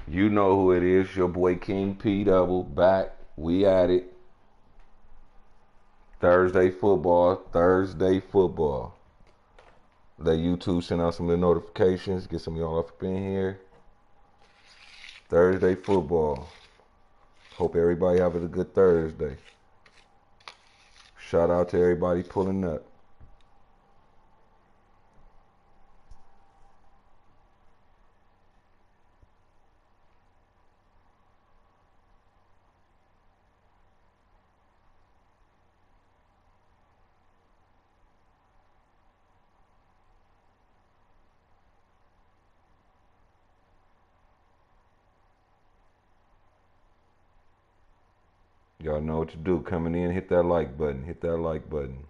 You know who it is. Your boy King P Double back. We at it. Thursday football. Thursday football. Let YouTube send out some of the notifications. Get some of y'all up in here. Thursday football. Hope everybody having a good Thursday. Shout out to everybody pulling up. Y'all know what to do. Coming in, hit that like button. Hit that like button.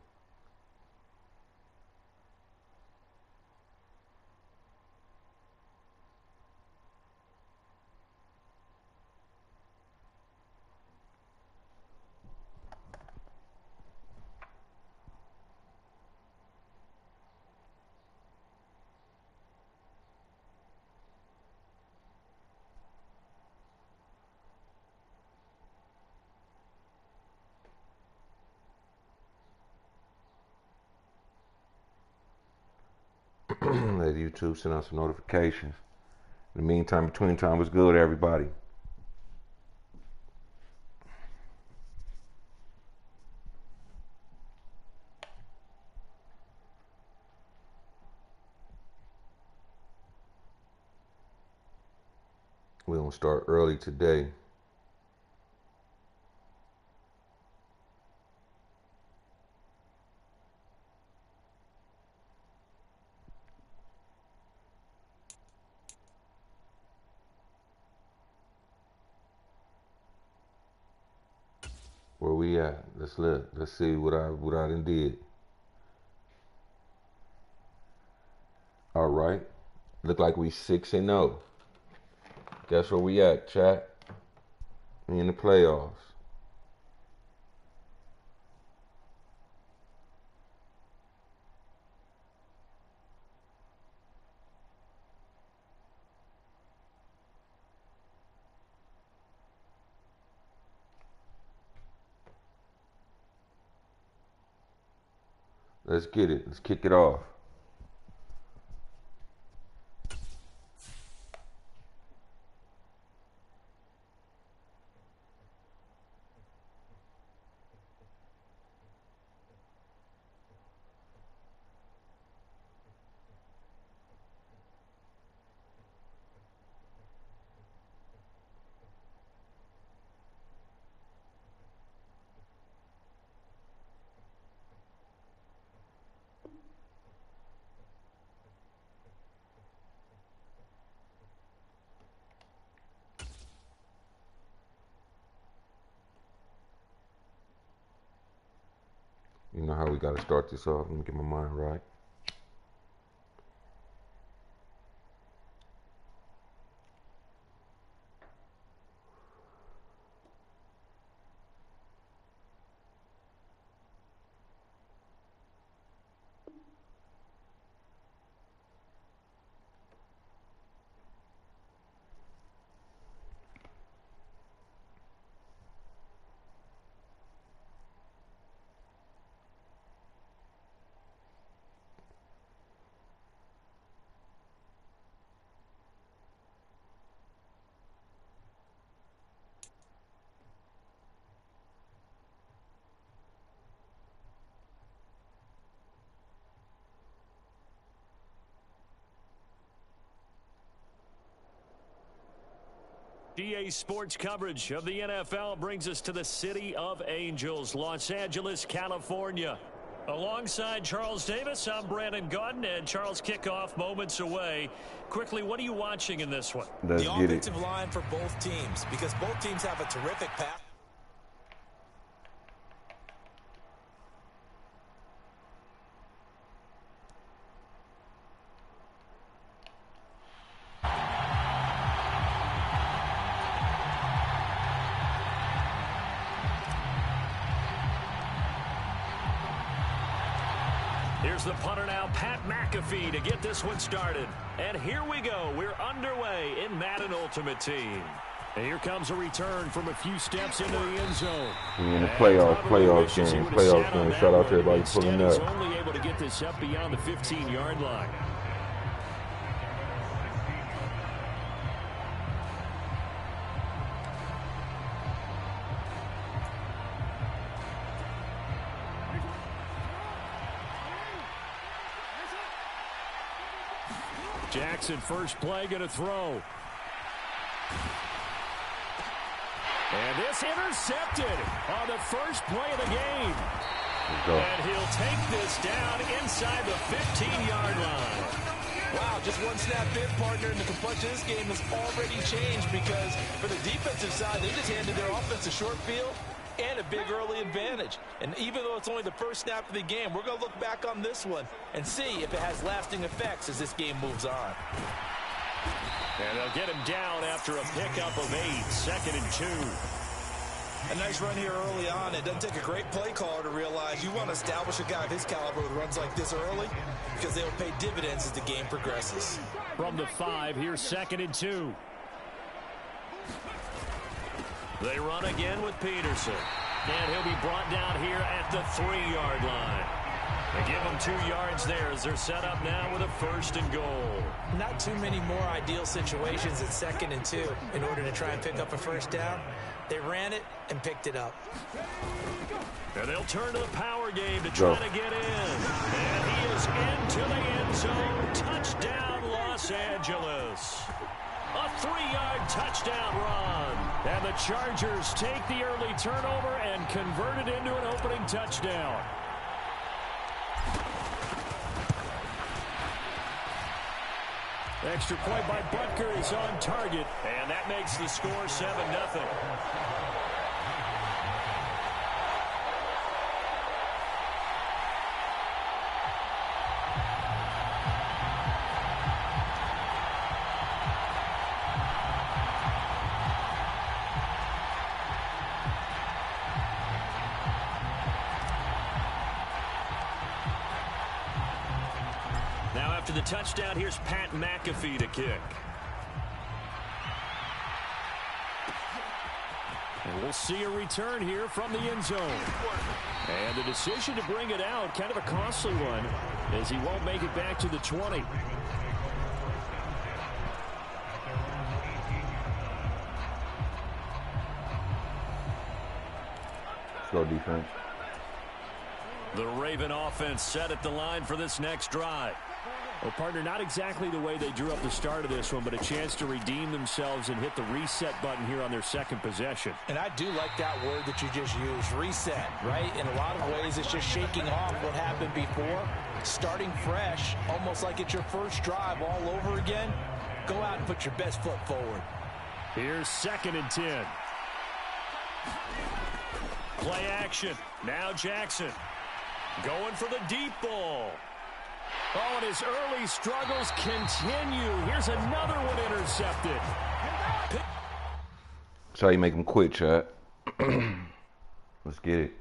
Let YouTube send out some notifications. In the meantime, between time was good, everybody. We're going to start early today. Where we at? Let's look. Let's see what I done did. All right. Look like we 6-0. Guess where we at, chat? We in the playoffs. Let's get it. Let's kick it off. You know how we got to start this off. Let me get my mind right. DA Sports coverage of the NFL brings us to the City of Angels, Los Angeles, California. Alongside Charles Davis, I'm Brandon Gaudin, and Charles, kickoff moments away. Quickly, what are you watching in this one? Let's the get offensive it. line for both teams, because both teams have a terrific pass. Here's the punter now, Pat McAfee, to get this one started. And here we go. We're underway in Madden Ultimate Team. And here comes a return from a few steps into the end zone. In the playoff game. Shout out to everybody pulling up. He's only able to get this up beyond the 15-yard line. Jackson, first play, going to throw. And this intercepted on the first play of the game. And he'll take this down inside the 15-yard line. Wow, just one snap in, partner, and the complexion of this game has already changed because for the defensive side, they just handed their offense a short field and a big early advantage. And even though it's only the first snap of the game, we're going to look back on this one and see if it has lasting effects as this game moves on. And they'll get him down after a pickup of 8, 2nd and 2. A nice run here early on. It doesn't take a great play caller to realize you want to establish a guy of his caliber with runs like this early because they'll pay dividends as the game progresses. From the 5, here's 2nd and 2. They run again with Peterson. And he'll be brought down here at the 3-yard line. They give him 2 yards there as they're set up now with a 1st and goal. Not too many more ideal situations at 2nd and 2 in order to try and pick up a first down. They ran it and picked it up. And they'll turn to the power game to try to get in. And he is into the end zone. Touchdown, Los Angeles. A 3-yard touchdown run. And the Chargers take the early turnover and convert it into an opening touchdown. Extra point by Butker is on target. And that makes the score 7-0. After the touchdown, here's Pat McAfee to kick. And we'll see a return here from the end zone. And the decision to bring it out, kind of a costly one, as he won't make it back to the 20. Go defense. The Raven offense set at the line for this next drive. Well, partner, not exactly the way they drew up the start of this one, but a chance to redeem themselves and hit the reset button here on their second possession. And I do like that word that you just used, reset, right? In a lot of ways, it's just shaking off what happened before, starting fresh, almost like it's your first drive all over again. Go out and put your best foot forward. Here's 2nd and 10. Play action. Now Jackson going for the deep ball. Oh, and his early struggles continue. Here's another one intercepted. That's how you make them quit, chat. Let's get it.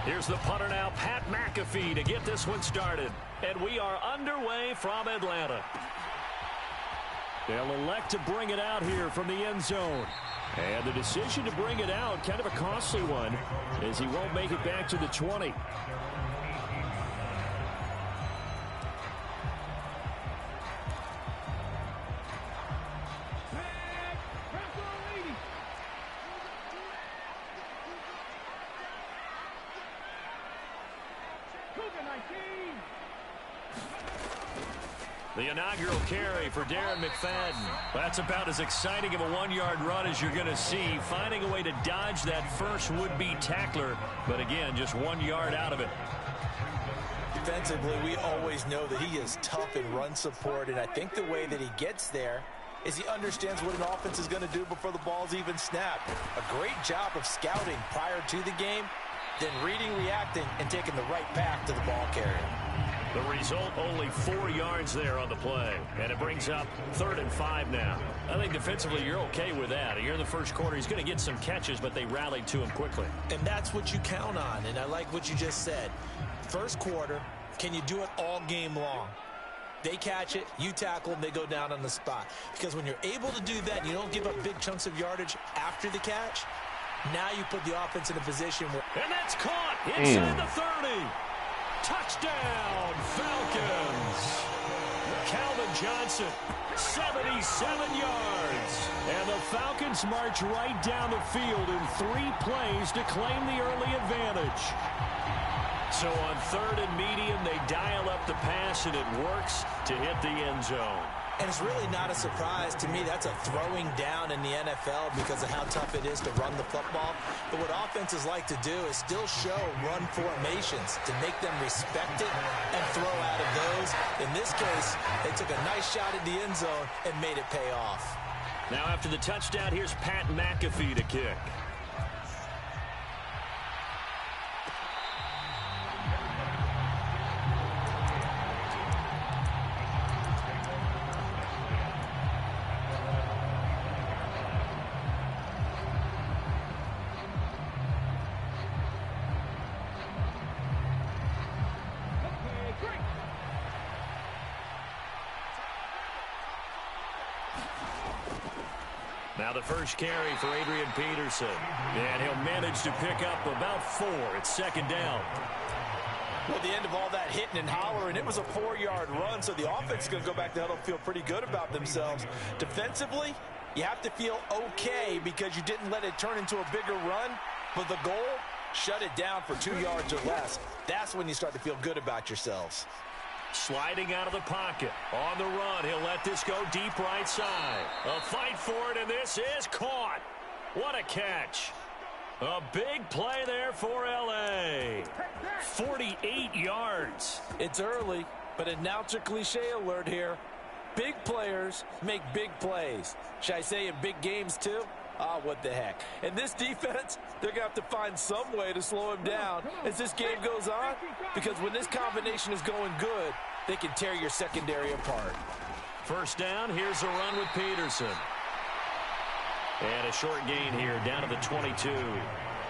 Here's the punter now, Pat McAfee, to get this one started. And we are underway from Atlanta. They'll elect to bring it out here from the end zone. And the decision to bring it out, kind of a costly one, as he won't make it back to the 20. The inaugural carry for Darren McFadden. That's about as exciting of a one-yard run as you're going to see. Finding a way to dodge that first would-be tackler. But again, just 1 yard out of it. Defensively, we always know that he is tough in run support. And I think the way that he gets there is he understands what an offense is going to do before the ball's even snapped. A great job of scouting prior to the game, then reading, reacting, and taking the right path to the ball carrier. The result, only 4 yards there on the play. And it brings up 3rd and 5 now. I think defensively you're okay with that. You're in the first quarter. He's going to get some catches, but they rallied to him quickly. And that's what you count on. And I like what you just said. First quarter, can you do it all game long? They catch it, you tackle them, they go down on the spot. Because when you're able to do that, you don't give up big chunks of yardage after the catch. Now you put the offense in a position where... And that's caught inside the 30. Touchdown, Falcons. Calvin Johnson, 77 yards. And the Falcons march right down the field in 3 plays to claim the early advantage. So on 3rd and medium, they dial up the pass, and it works to hit the end zone. And it's really not a surprise to me. That's a throwing down in the NFL because of how tough it is to run the football. But what offenses like to do is still show run formations to make them respect it and throw out of those. In this case, they took a nice shot at the end zone and made it pay off. Now after the touchdown, here's Pat McAfee to kick. Now the first carry for Adrian Peterson. And he'll manage to pick up about 4. It's 2nd down. Well, at the end of all that hitting and hollering, it was a 4-yard run, so the offense is going to go back to huddle and feel pretty good about themselves. Defensively, you have to feel okay because you didn't let it turn into a bigger run, but the goal, shut it down for 2 yards or less. That's when you start to feel good about yourselves. Sliding out of the pocket. On the run, he'll let this go deep right side. A fight for it, and this is caught. What a catch. A big play there for L.A. 48 yards. It's early, but announcer cliche alert here. Big players make big plays. Should I say in big games too? What the heck. And this defense, they're going to have to find some way to slow him down as this game goes on, because when this combination is going good, they can tear your secondary apart. First down, here's a run with Peterson. And a short gain here, down to the 22.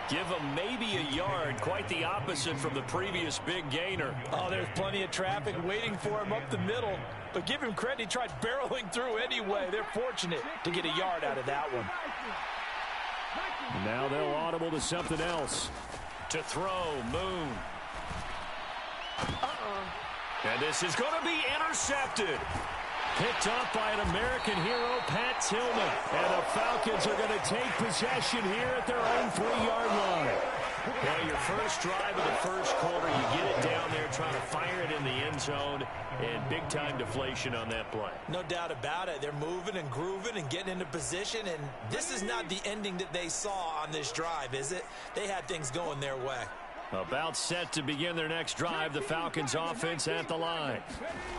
Give him maybe a yard, quite the opposite from the previous big gainer. Oh, there's plenty of traffic waiting for him up the middle. But give him credit, he tried barreling through anyway. They're fortunate to get a yard out of that one. Now they'll audible to something else. To throw, Moon. And this is going to be intercepted. Picked up by an American hero, Pat Tillman. And the Falcons are going to take possession here at their own 3-yard line. Well, your first drive of the first quarter, you get it down there, trying to fire it in the end zone, and big-time deflation on that play. No doubt about it. They're moving and grooving and getting into position, and this is not the ending that they saw on this drive, is it? They had things going their way. About set to begin their next drive, the Falcons offense at the line.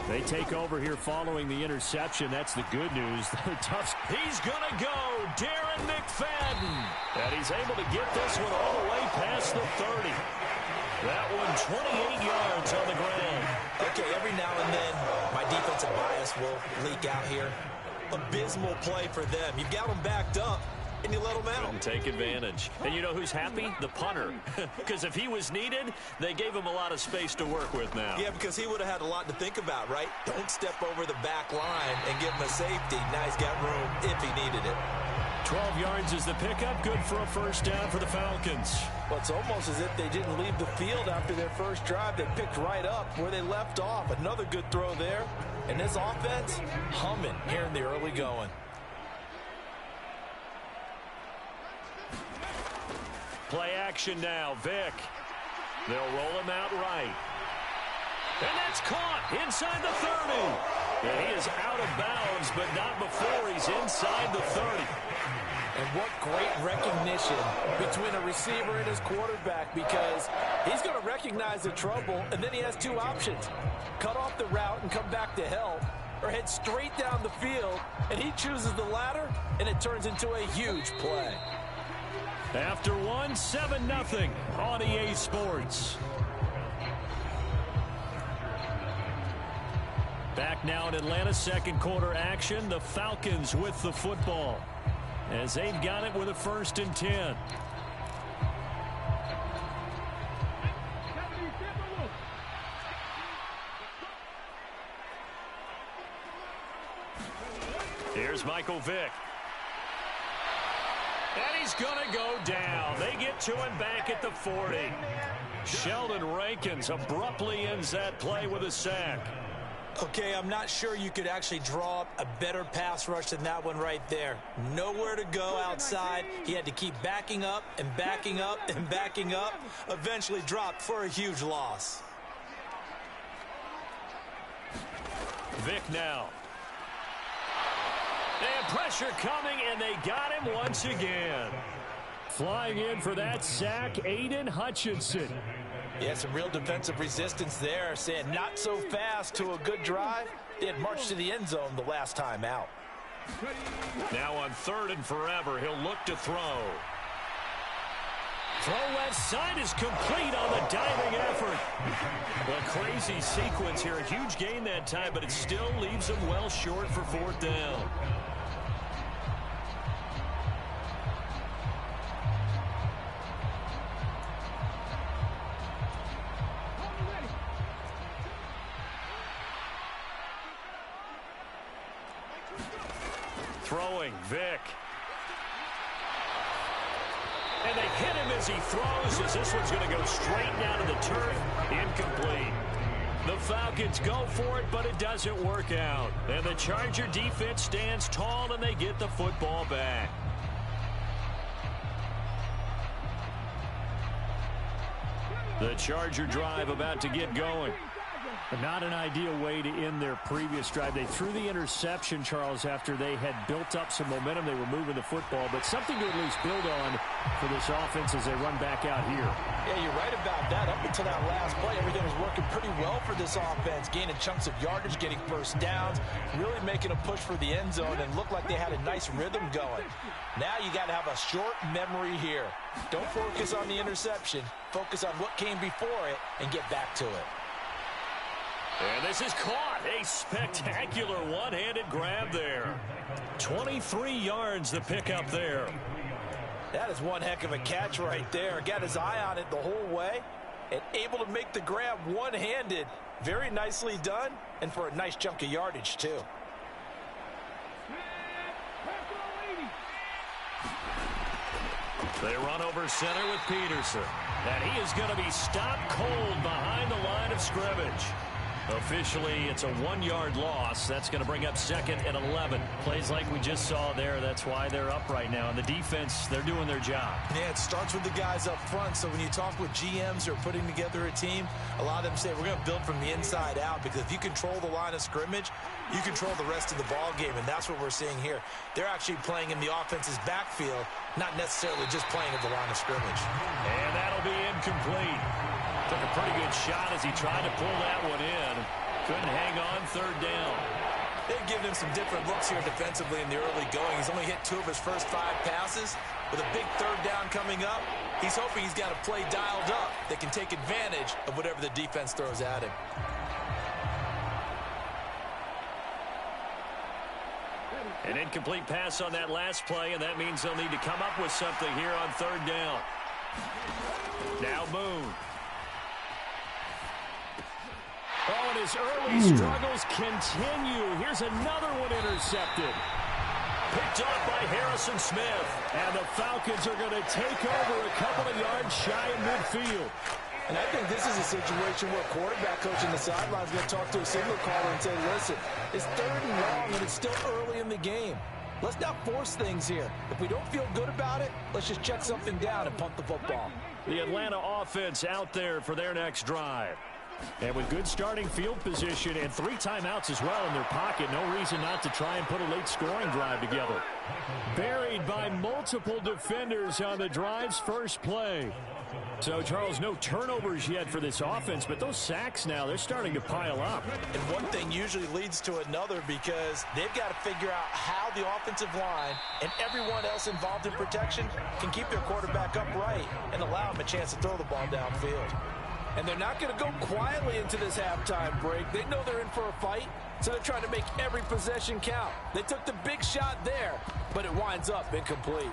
They take over here following the interception. That's the good news. He's going to go, Darren McFadden. And he's able to get this one all the way past the 30. That one 28 yards on the ground. Okay, every now and then my defensive bias will leak out here. Abysmal play for them. You've got them backed up. and you let them out. Couldn't take advantage. And you know who's happy? The punter. Because if he was needed, they gave him a lot of space to work with now. Yeah, because he would have had a lot to think about, right? Don't step over the back line and give him a safety. Now he's got room if he needed it. 12 yards is the pickup. Good for a first down for the Falcons. Well, it's almost as if they didn't leave the field after their first drive. They picked right up where they left off. Another good throw there. And this offense, humming here in the early going. Play action now. Vick. They'll roll him out right. And that's caught inside the 30. And he is out of bounds, but not before he's inside the 30. And what great recognition between a receiver and his quarterback, because he's going to recognize the trouble, and then he has two options. Cut off the route and come back to help, or head straight down the field, and he chooses the latter, and it turns into a huge play. After one, 7-0 on EA Sports. Back now in Atlanta, second quarter action. The Falcons with the football as they've got it with a 1st and 10. Here's Michael Vick. And he's going to go down. They get to him back at the 40. Sheldon Rankins abruptly ends that play with a sack. Okay, I'm not sure you could actually draw up a better pass rush than that one right there. Nowhere to go outside. He had to keep backing up and backing up and backing up. Eventually dropped for a huge loss. Vick now. And pressure coming, and they got him once again. Flying in for that sack, Aiden Hutchinson. Yeah, some real defensive resistance there, saying not so fast to a good drive. They had marched to the end zone the last time out. Now on 3rd and forever, he'll look to throw. Throw left side is complete on the diving effort. A crazy sequence here. A huge gain that time, but it still leaves him well short for 4th down. Throwing, Vick. And they hit him as he throws, as this one's going to go straight down to the turf. Incomplete. The Falcons go for it, but it doesn't work out. And the Charger defense stands tall, and they get the football back. The Charger drive about to get going. Not an ideal way to end their previous drive. They threw the interception, Charles, after they had built up some momentum. They were moving the football, but something to at least build on for this offense as they run back out here. Yeah, you're right about that. Up until that last play, everything was working pretty well for this offense, gaining chunks of yardage, getting first downs, really making a push for the end zone, and looked like they had a nice rhythm going. Now you got to have a short memory here. Don't focus on the interception. Focus on what came before it and get back to it. And this is caught. A spectacular one-handed grab there. 23 yards the pickup there. That is one heck of a catch right there. Got his eye on it the whole way and able to make the grab one-handed. Very nicely done, and for a nice chunk of yardage, too. They run over center with Peterson. And he is going to be stopped cold behind the line of scrimmage. Officially, it's a 1-yard loss. That's going to bring up 2nd and 11. Plays like we just saw there. That's why they're up right now. And the defense, they're doing their job. Yeah, it starts with the guys up front. So when you talk with GMs who are putting together a team, a lot of them say we're going to build from the inside out, because if you control the line of scrimmage, you control the rest of the ball game, and that's what we're seeing here. They're actually playing in the offense's backfield, not necessarily just playing at the line of scrimmage. And that'll be incomplete. Took a pretty good shot as he tried to pull that one in. Couldn't hang on 3rd down. They've given him some different looks here defensively in the early going. He's only hit 2 of his first 5 passes. With a big 3rd down coming up, he's hoping he's got a play dialed up that can take advantage of whatever the defense throws at him. An incomplete pass on that last play, and that means they'll need to come up with something here on third down. Now Moon. Oh, and his early struggles continue. Here's another one intercepted. Picked off by Harrison Smith. And the Falcons are going to take over a couple of yards shy of midfield. And I think this is a situation where a quarterback coach on the sideline is going to talk to a signal caller and say, listen, it's 3rd and long and it's still early in the game. Let's not force things here. If we don't feel good about it, let's just check something down and punt the football. The Atlanta offense out there for their next drive. And with good starting field position and 3 timeouts as well in their pocket, no reason not to try and put a late scoring drive together. Buried by multiple defenders on the drive's first play. So, Charles, no turnovers yet for this offense, but those sacks now, they're starting to pile up. And one thing usually leads to another because they've got to figure out how the offensive line and everyone else involved in protection can keep their quarterback upright and allow him a chance to throw the ball downfield. And they're not going to go quietly into this halftime break. They know they're in for a fight, so they're trying to make every possession count. They took the big shot there, but it winds up incomplete.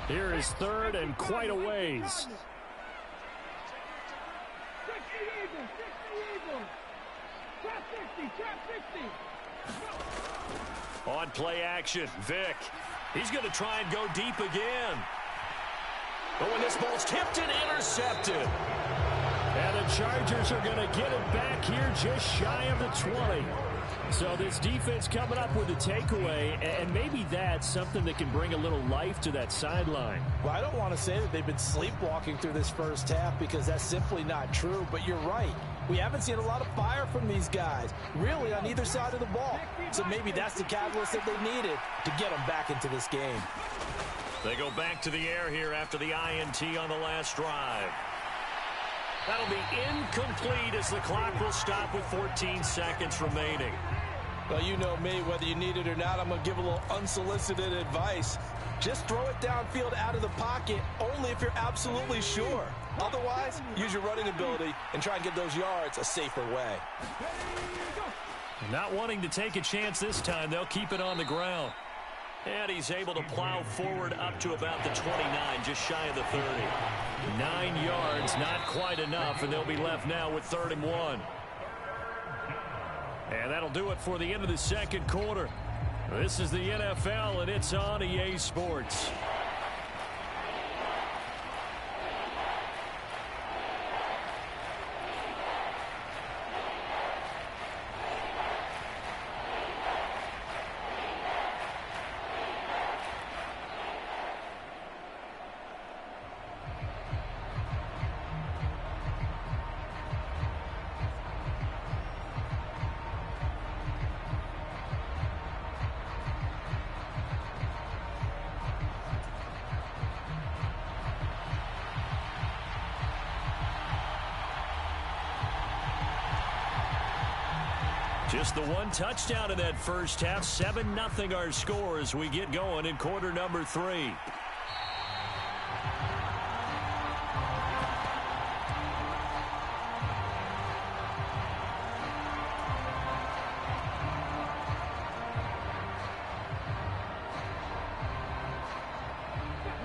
Here is 3rd and quite a ways. On play action, Vic. He's going to try and go deep again. But when this ball's tipped and intercepted. And the Chargers are going to get it back here just shy of the 20. So this defense coming up with a takeaway, and maybe that's something that can bring a little life to that sideline. Well, I don't want to say that they've been sleepwalking through this first half because that's simply not true, but you're right. We haven't seen a lot of fire from these guys, really, on either side of the ball. So maybe that's the catalyst that they needed to get them back into this game. They go back to the air here after the INT on the last drive. That'll be incomplete as the clock will stop with 14 seconds remaining. Well, you know me, whether you need it or not, I'm going to give a little unsolicited advice. Just throw it downfield out of the pocket only if you're absolutely sure. Otherwise, use your running ability and try and get those yards a safer way. Not wanting to take a chance this time, they'll keep it on the ground. And he's able to plow forward up to about the 29, just shy of the 30. 9 yards, not quite enough, and they'll be left now with 3rd and 1. And that'll do it for the end of the second quarter. This is the NFL, and it's on EA Sports. Just the one touchdown in that first half. 7-0 our score as we get going in quarter number 3.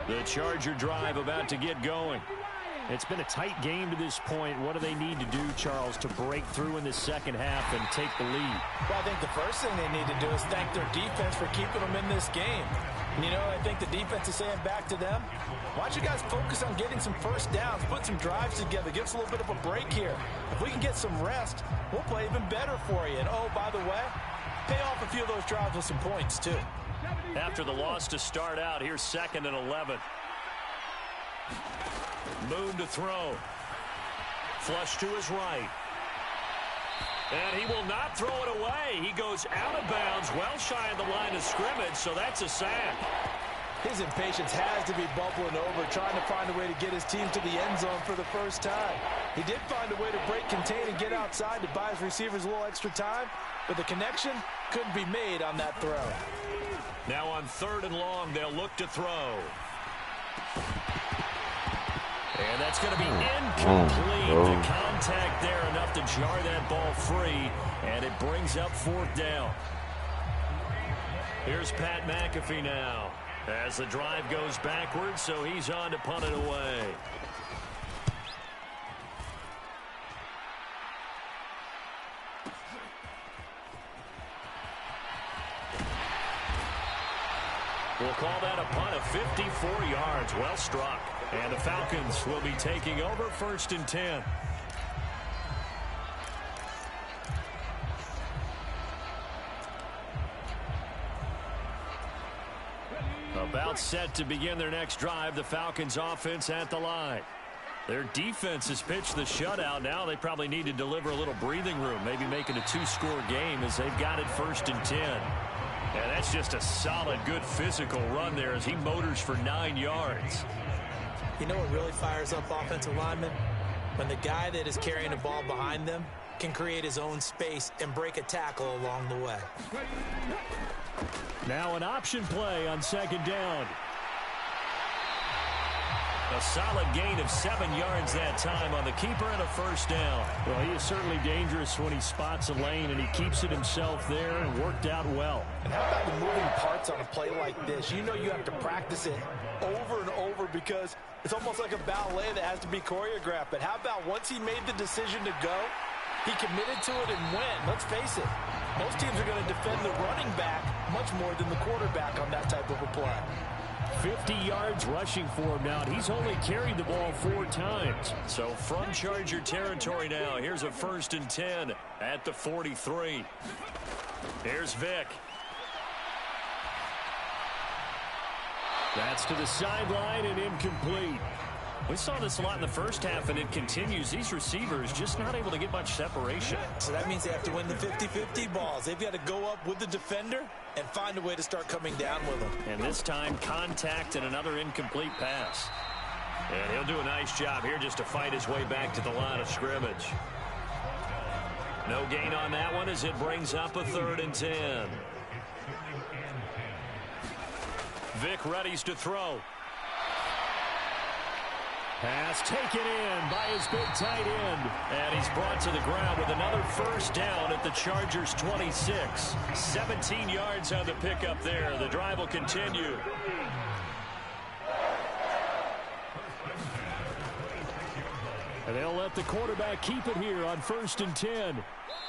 The Charger drive about to get going. It's been a tight game to this point. What do they need to do, Charles, to break through in the second half and take the lead? Well, I think the first thing they need to do is thank their defense for keeping them in this game. And, you know, I think the defense is saying back to them, why don't you guys focus on getting some first downs, put some drives together, give us a little bit of a break here. If we can get some rest, we'll play even better for you. And, oh, by the way, pay off a few of those drives with some points, too. After the loss to start out, here's 2nd and 11. Moon to throw. Flush to his right. And he will not throw it away. He goes out of bounds, well shy of the line of scrimmage, so that's a sack. His impatience has to be bubbling over, trying to find a way to get his team to the end zone for the first time. He did find a way to break, contain, and get outside to buy his receivers a little extra time, but the connection couldn't be made on that throw. Now on 3rd and long, they'll look to throw. And that's going to be incomplete. The contact there enough to jar that ball free, and it brings up 4th down. Here's Pat McAfee now as the drive goes backwards, so he's on to punt it away. We'll call that a punt of 54 yards. Well struck. And the Falcons will be taking over 1st and 10. About set to begin their next drive. The Falcons offense at the line. Their defense has pitched the shutout. Now they probably need to deliver a little breathing room. Maybe make it a 2-score game as they've got it 1st and 10. And that's just a solid, good physical run there as he motors for 9 yards. You know what really fires up offensive linemen? When the guy that is carrying the ball behind them can create his own space and break a tackle along the way. Now an option play on 2nd down. A solid gain of 7 yards that time on the keeper and a 1st down. Well, he is certainly dangerous when he spots a lane, and he keeps it himself there and worked out well. And how about the moving parts on a play like this? You know you have to practice it over and over because it's almost like a ballet that has to be choreographed. But how about once he made the decision to go, he committed to it and went. Let's face it, most teams are going to defend the running back much more than the quarterback on that type of a play. 50 yards rushing for him now. He's only carried the ball 4 times. So from Charger territory now, here's a 1st and 10 at the 43. Here's Vick. That's to the sideline and incomplete. We saw this a lot in the first half, and it continues. These receivers just not able to get much separation. So that means they have to win the 50-50 balls. They've got to go up with the defender and find a way to start coming down with them. And this time, contact and another incomplete pass. And he'll do a nice job here just to fight his way back to the line of scrimmage. No gain on that one as it brings up a 3rd and 10. Vick readies to throw. Pass taken in by his big tight end. And he's brought to the ground with another 1st down at the Chargers' 26. 17 yards on the pickup there. The drive will continue. And they'll let the quarterback keep it here on 1st and 10.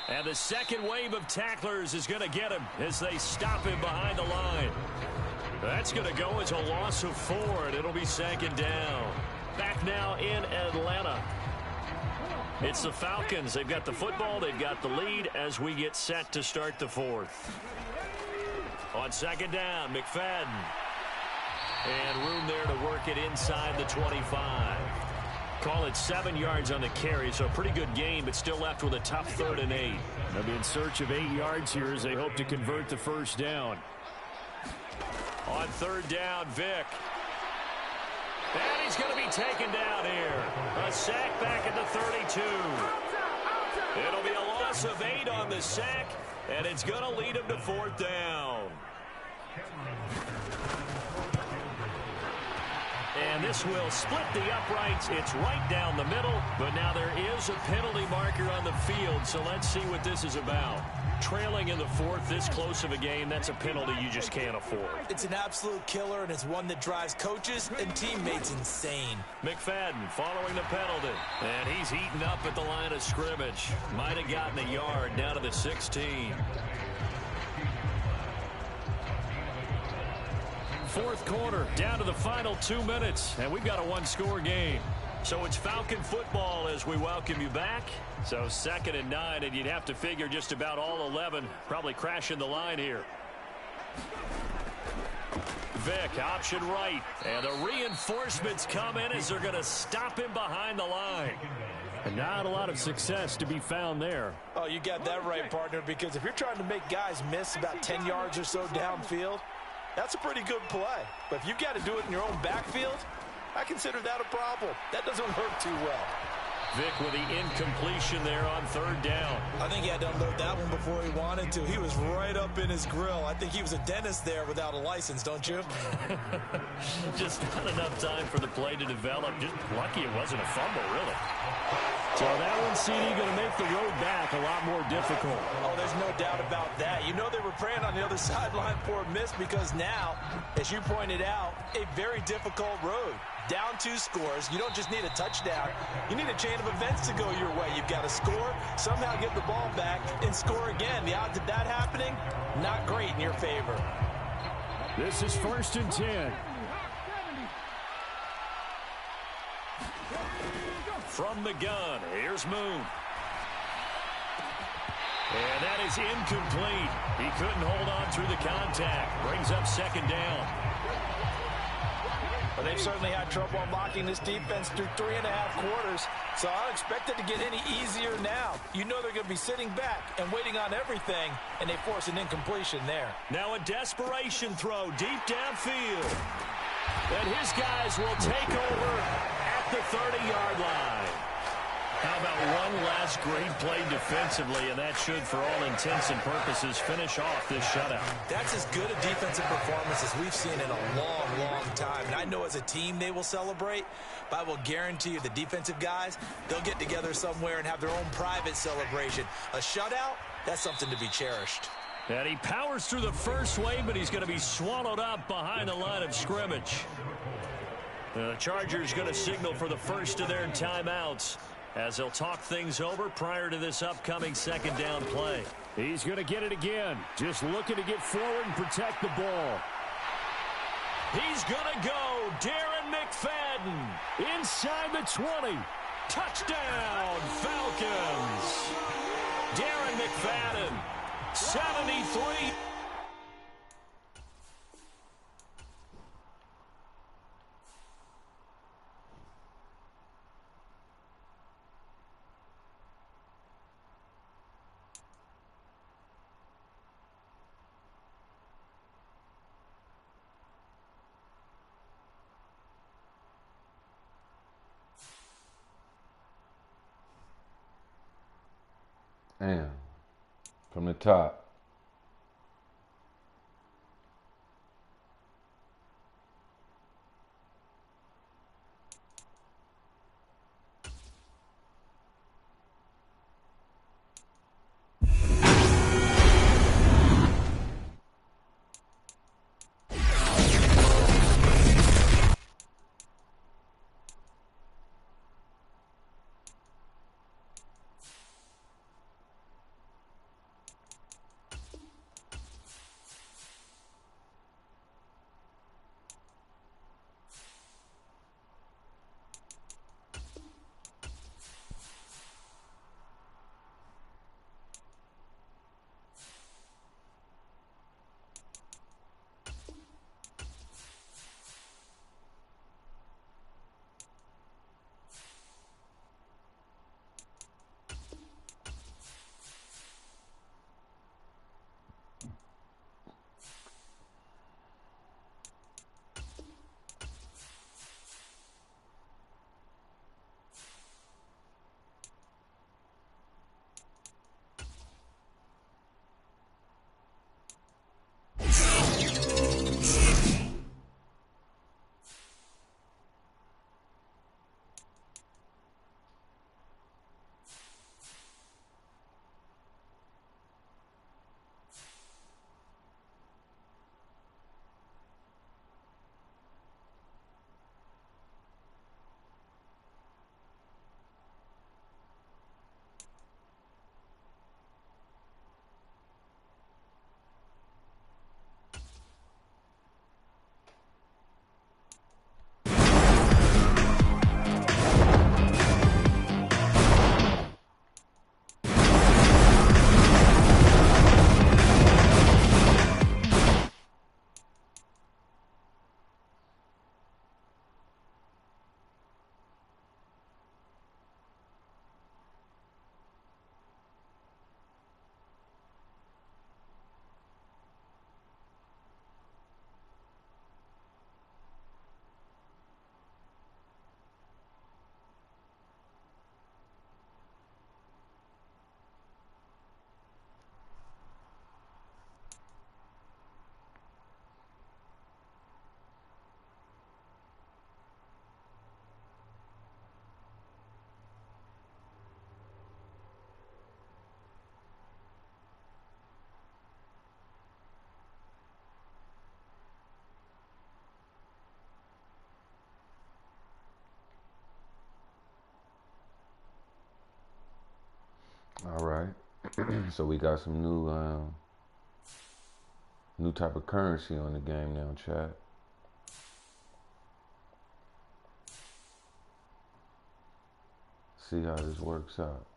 And the second wave of tacklers is going to get him as they stop him behind the line. That's going to go as a loss of 4, and it'll be 2nd down. Back now in Atlanta. It's the Falcons. They've got the football. They've got the lead as we get set to start the 4th. On 2nd down, McFadden. And room there to work it inside the 25. Call it 7 yards on the carry, so a pretty good game, but still left with a tough 3rd and 8. They'll be in search of 8 yards here as they hope to convert the 1st down. On 3rd down, Vick. And he's going to be taken down here. A sack back at the 32. It'll be a loss of 8 on the sack, and it's going to lead him to 4th down. And this will split the uprights. It's right down the middle, but now there is a penalty marker on the field, so let's see what this is about. Trailing in the 4th, this close of a game, that's a penalty you just can't afford. It's an absolute killer, and it's one that drives coaches and teammates insane. McFadden following the penalty, and he's eaten up at the line of scrimmage. Might have gotten a yard down to the 16. 4th quarter, down to the final 2 minutes, and we've got a 1-score game. So it's Falcon football as we welcome you back. So 2nd and 9, and you'd have to figure just about all 11 probably crashing the line here. Vick, option right, and the reinforcements come in as they're going to stop him behind the line. And not a lot of success to be found there. Oh, you got that right, partner, because if you're trying to make guys miss about 10 yards or so downfield, that's a pretty good play. But if you've got to do it in your own backfield, I consider that a problem. That doesn't work too well. Vic with the incompletion there on third down. I think he had to unload that one before he wanted to. He was right up in his grill. I think he was a dentist there without a license, don't you? Just not enough time for the play to develop. Just lucky it wasn't a fumble, really. So that one, CD, going to make the road back a lot more difficult. Oh, there's no doubt about that. You know they were praying on the other sideline for a miss because now, as you pointed out, a very difficult road. Down 2 scores. You don't just need a touchdown. You need a chain of events to go your way. You've got to score, somehow get the ball back, and score again. The odds of that happening, not great in your favor. This is 1st and 10. From the gun, here's Moon. And that is incomplete. He couldn't hold on through the contact. Brings up 2nd down. But they've certainly had trouble unlocking this defense through 3.5 quarters, so I don't expect it to get any easier now. You know they're going to be sitting back and waiting on everything, and they force an incompletion there. Now a desperation throw deep downfield. And his guys will take over at the 30-yard line. How about one last great play defensively, and that should, for all intents and purposes, finish off this shutout. That's as good a defensive performance as we've seen in a long, long time. And I know as a team they will celebrate, but I will guarantee you the defensive guys, they'll get together somewhere and have their own private celebration. A shutout, that's something to be cherished. And he powers through the first wave, but he's going to be swallowed up behind the line of scrimmage. The Chargers going to signal for the first of their timeouts, as they'll talk things over prior to this upcoming 2nd down play. He's going to get it again. Just looking to get forward and protect the ball. He's going to go. Darren McFadden inside the 20. Touchdown, Falcons. Darren McFadden, 73. Damn. From the top. All right. So we got some new type of currency on the game now, chat. See how this works out.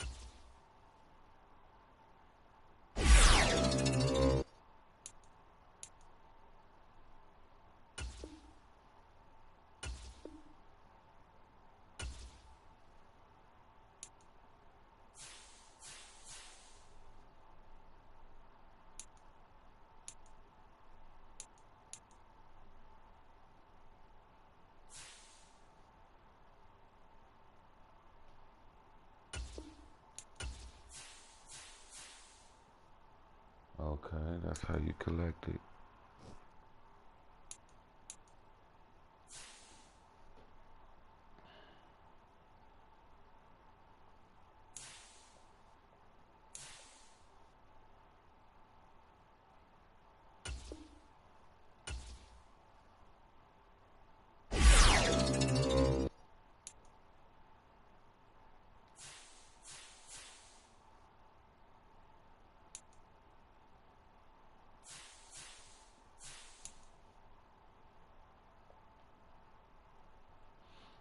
Okay, that's how you collect it.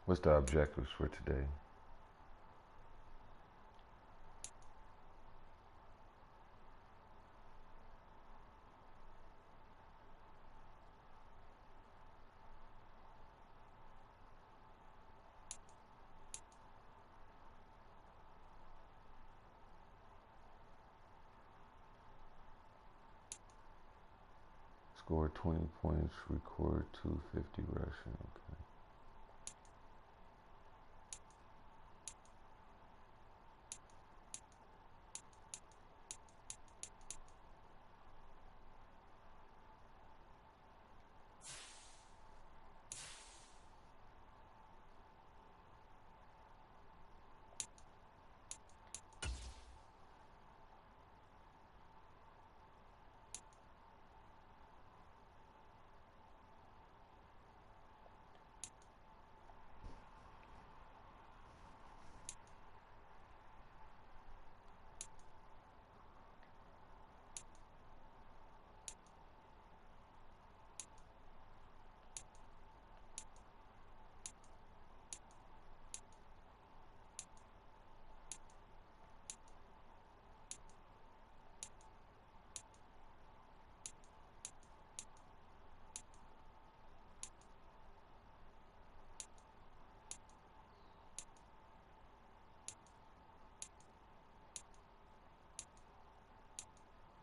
What's the objectives for today? Score 20 points, record 250 rushing. Okay.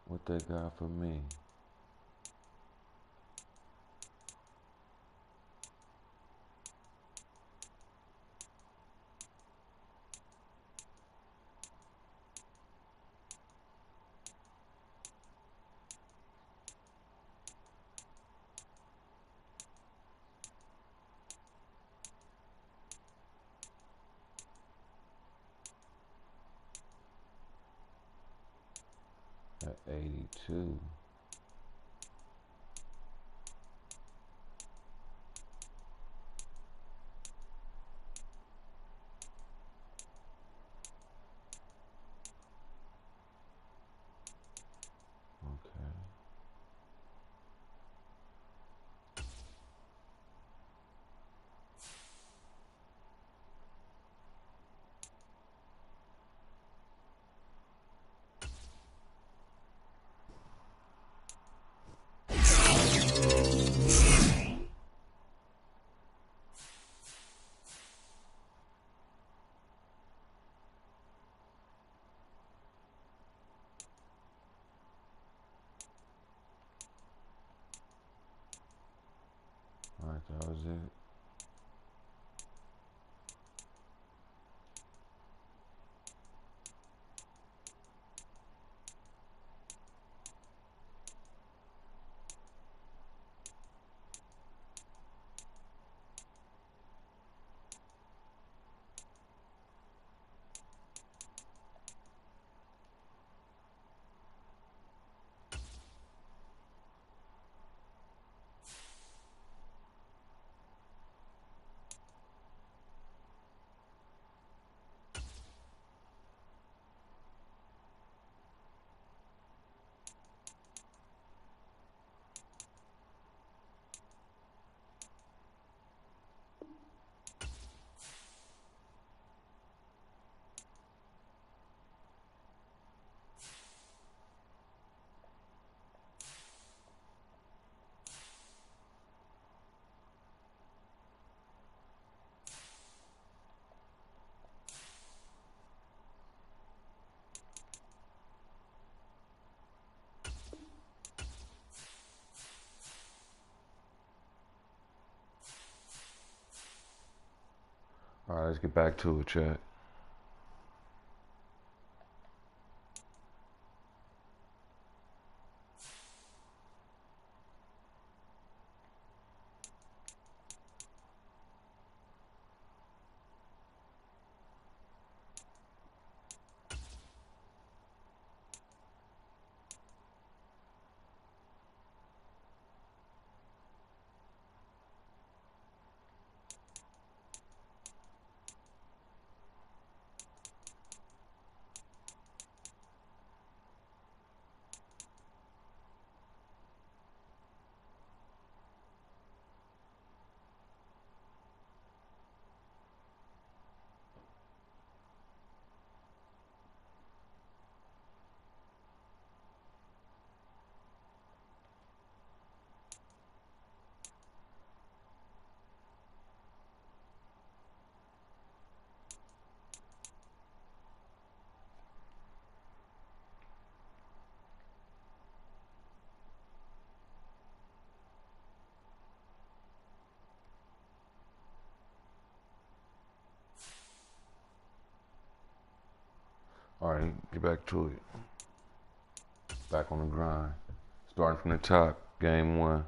What they got for me? At 82. Okay. All right, that was it. All right, let's get back to it, chat. All right, get back to it. Back on the grind. Starting from the top, game 1.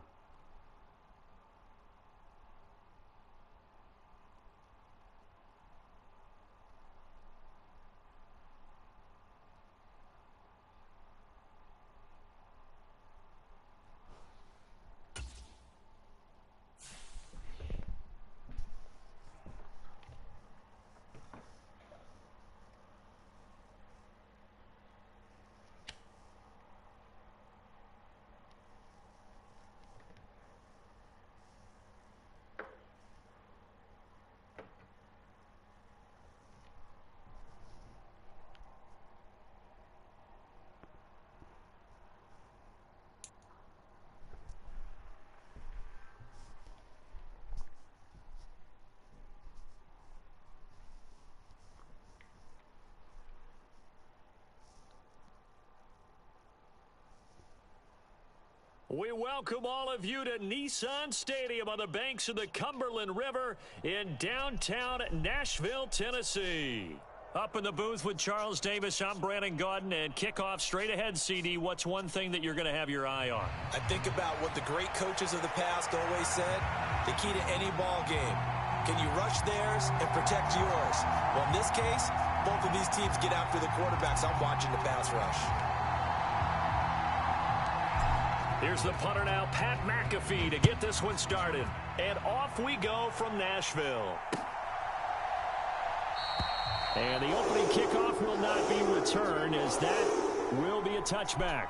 We welcome all of you to Nissan Stadium on the banks of the Cumberland River in downtown Nashville, Tennessee. Up in the booth with Charles Davis, I'm Brandon Gaudin, and kickoff straight ahead, CD. What's one thing that you're going to have your eye on? I think about what the great coaches of the past always said, the key to any ball game. Can you rush theirs and protect yours? Well, in this case, both of these teams get after the quarterbacks. I'm watching the pass rush. Here's the punter now, Pat McAfee, to get this one started. And off we go from Nashville. And the opening kickoff will not be returned, as that will be a touchback.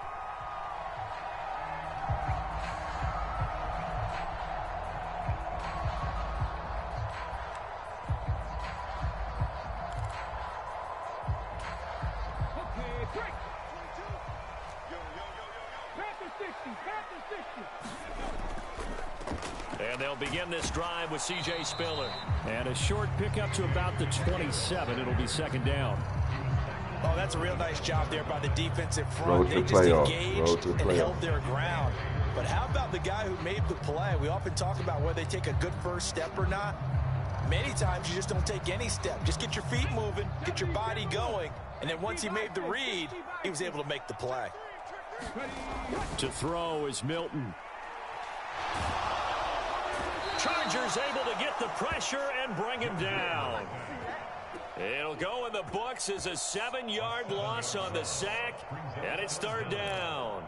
And they'll begin this drive with C.J. Spiller. And a short pickup to about the 27. It'll be second down. Oh, that's a real nice job there by the defensive front. They just engaged and held their ground. But how about the guy who made the play? We often talk about whether they take a good first step or not. Many times you just don't take any step. Just get your feet moving, get your body going. And then once he made the read, he was able to make the play. To throw is Milton. Chargers able to get the pressure and bring him down. It'll go in the books as a 7-yard loss on the sack, and it's third down.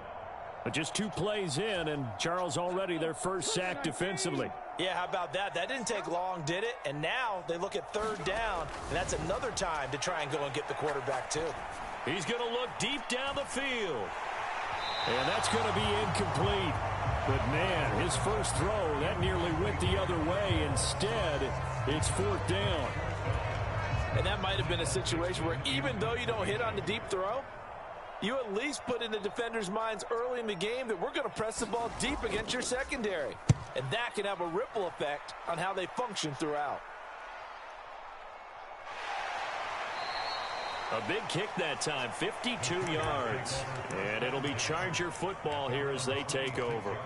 But just 2 plays in, and Charles already their first sack defensively. Yeah, how about that? That didn't take long, did it? And now they look at third down, and that's another time to try and go and get the quarterback too. He's going to look deep down the field. And that's going to be incomplete. But, man, his first throw, that nearly went the other way. Instead, it's fourth down. And that might have been a situation where even though you don't hit on the deep throw, you at least put in the defenders' minds early in the game that we're going to press the ball deep against your secondary. And that can have a ripple effect on how they function throughout. A big kick that time, 52 yards. And it'll be Charger football here as they take over.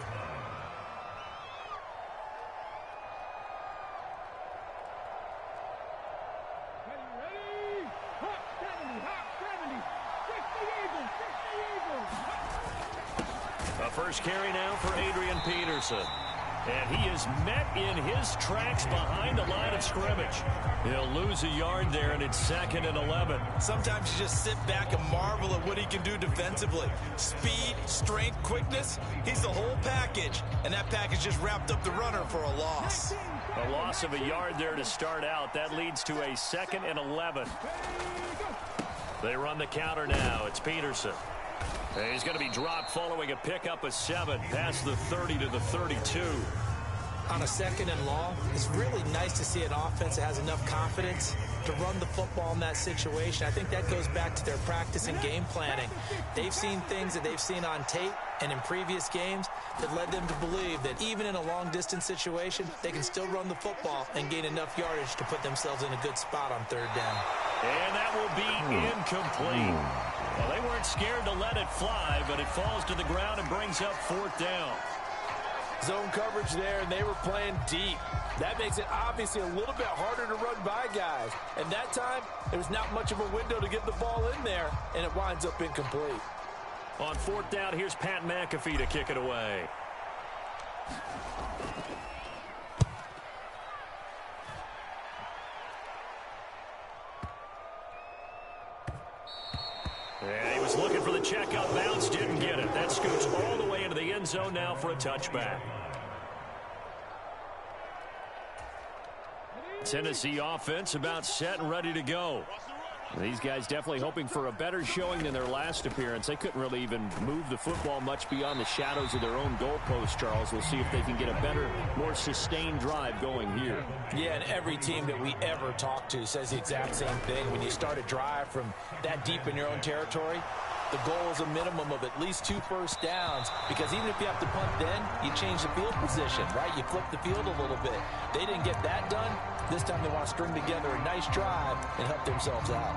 A first carry now for Adrian Peterson. And he is met in his tracks behind the line of scrimmage. He'll lose a yard there, and it's 2nd and 11. Sometimes you just sit back and marvel at what he can do defensively. Speed, strength, quickness, he's the whole package. And that package just wrapped up the runner for a loss. A loss of a yard there to start out. That leads to a 2nd and 11. They run the counter now. It's Peterson. And he's going to be dropped following a pickup of 7 past the 30 to the 32. On a 2nd and long, it's really nice to see an offense that has enough confidence to run the football in that situation. I think that goes back to their practice and game planning. They've seen things that they've seen on tape and in previous games that led them to believe that even in a long-distance situation, they can still run the football and gain enough yardage to put themselves in a good spot on 3rd down. And that will be incomplete. Well, they weren't scared to let it fly, but it falls to the ground and brings up 4th down. Zone coverage there, and they were playing deep. That makes it obviously a little bit harder to run by guys. And that time, there was not much of a window to get the ball in there, and it winds up incomplete. On 4th down, here's Pat McAfee to kick it away. And he was looking for the check out bounce, didn't get it. That scoots all the way into the end zone now for a touchback. Tennessee offense about set and ready to go. These guys definitely hoping for a better showing than their last appearance. They couldn't really even move the football much beyond the shadows of their own goalpost, Charles. We'll see if they can get a better, more sustained drive going here. Yeah, and every team that we ever talk to says the exact same thing. When you start a drive from that deep in your own territory, the goal is a minimum of at least 2 first downs, because even if you have to punt then, you change the field position, right? You flip the field a little bit. They didn't get that done. This time they want to string together a nice drive and help themselves out.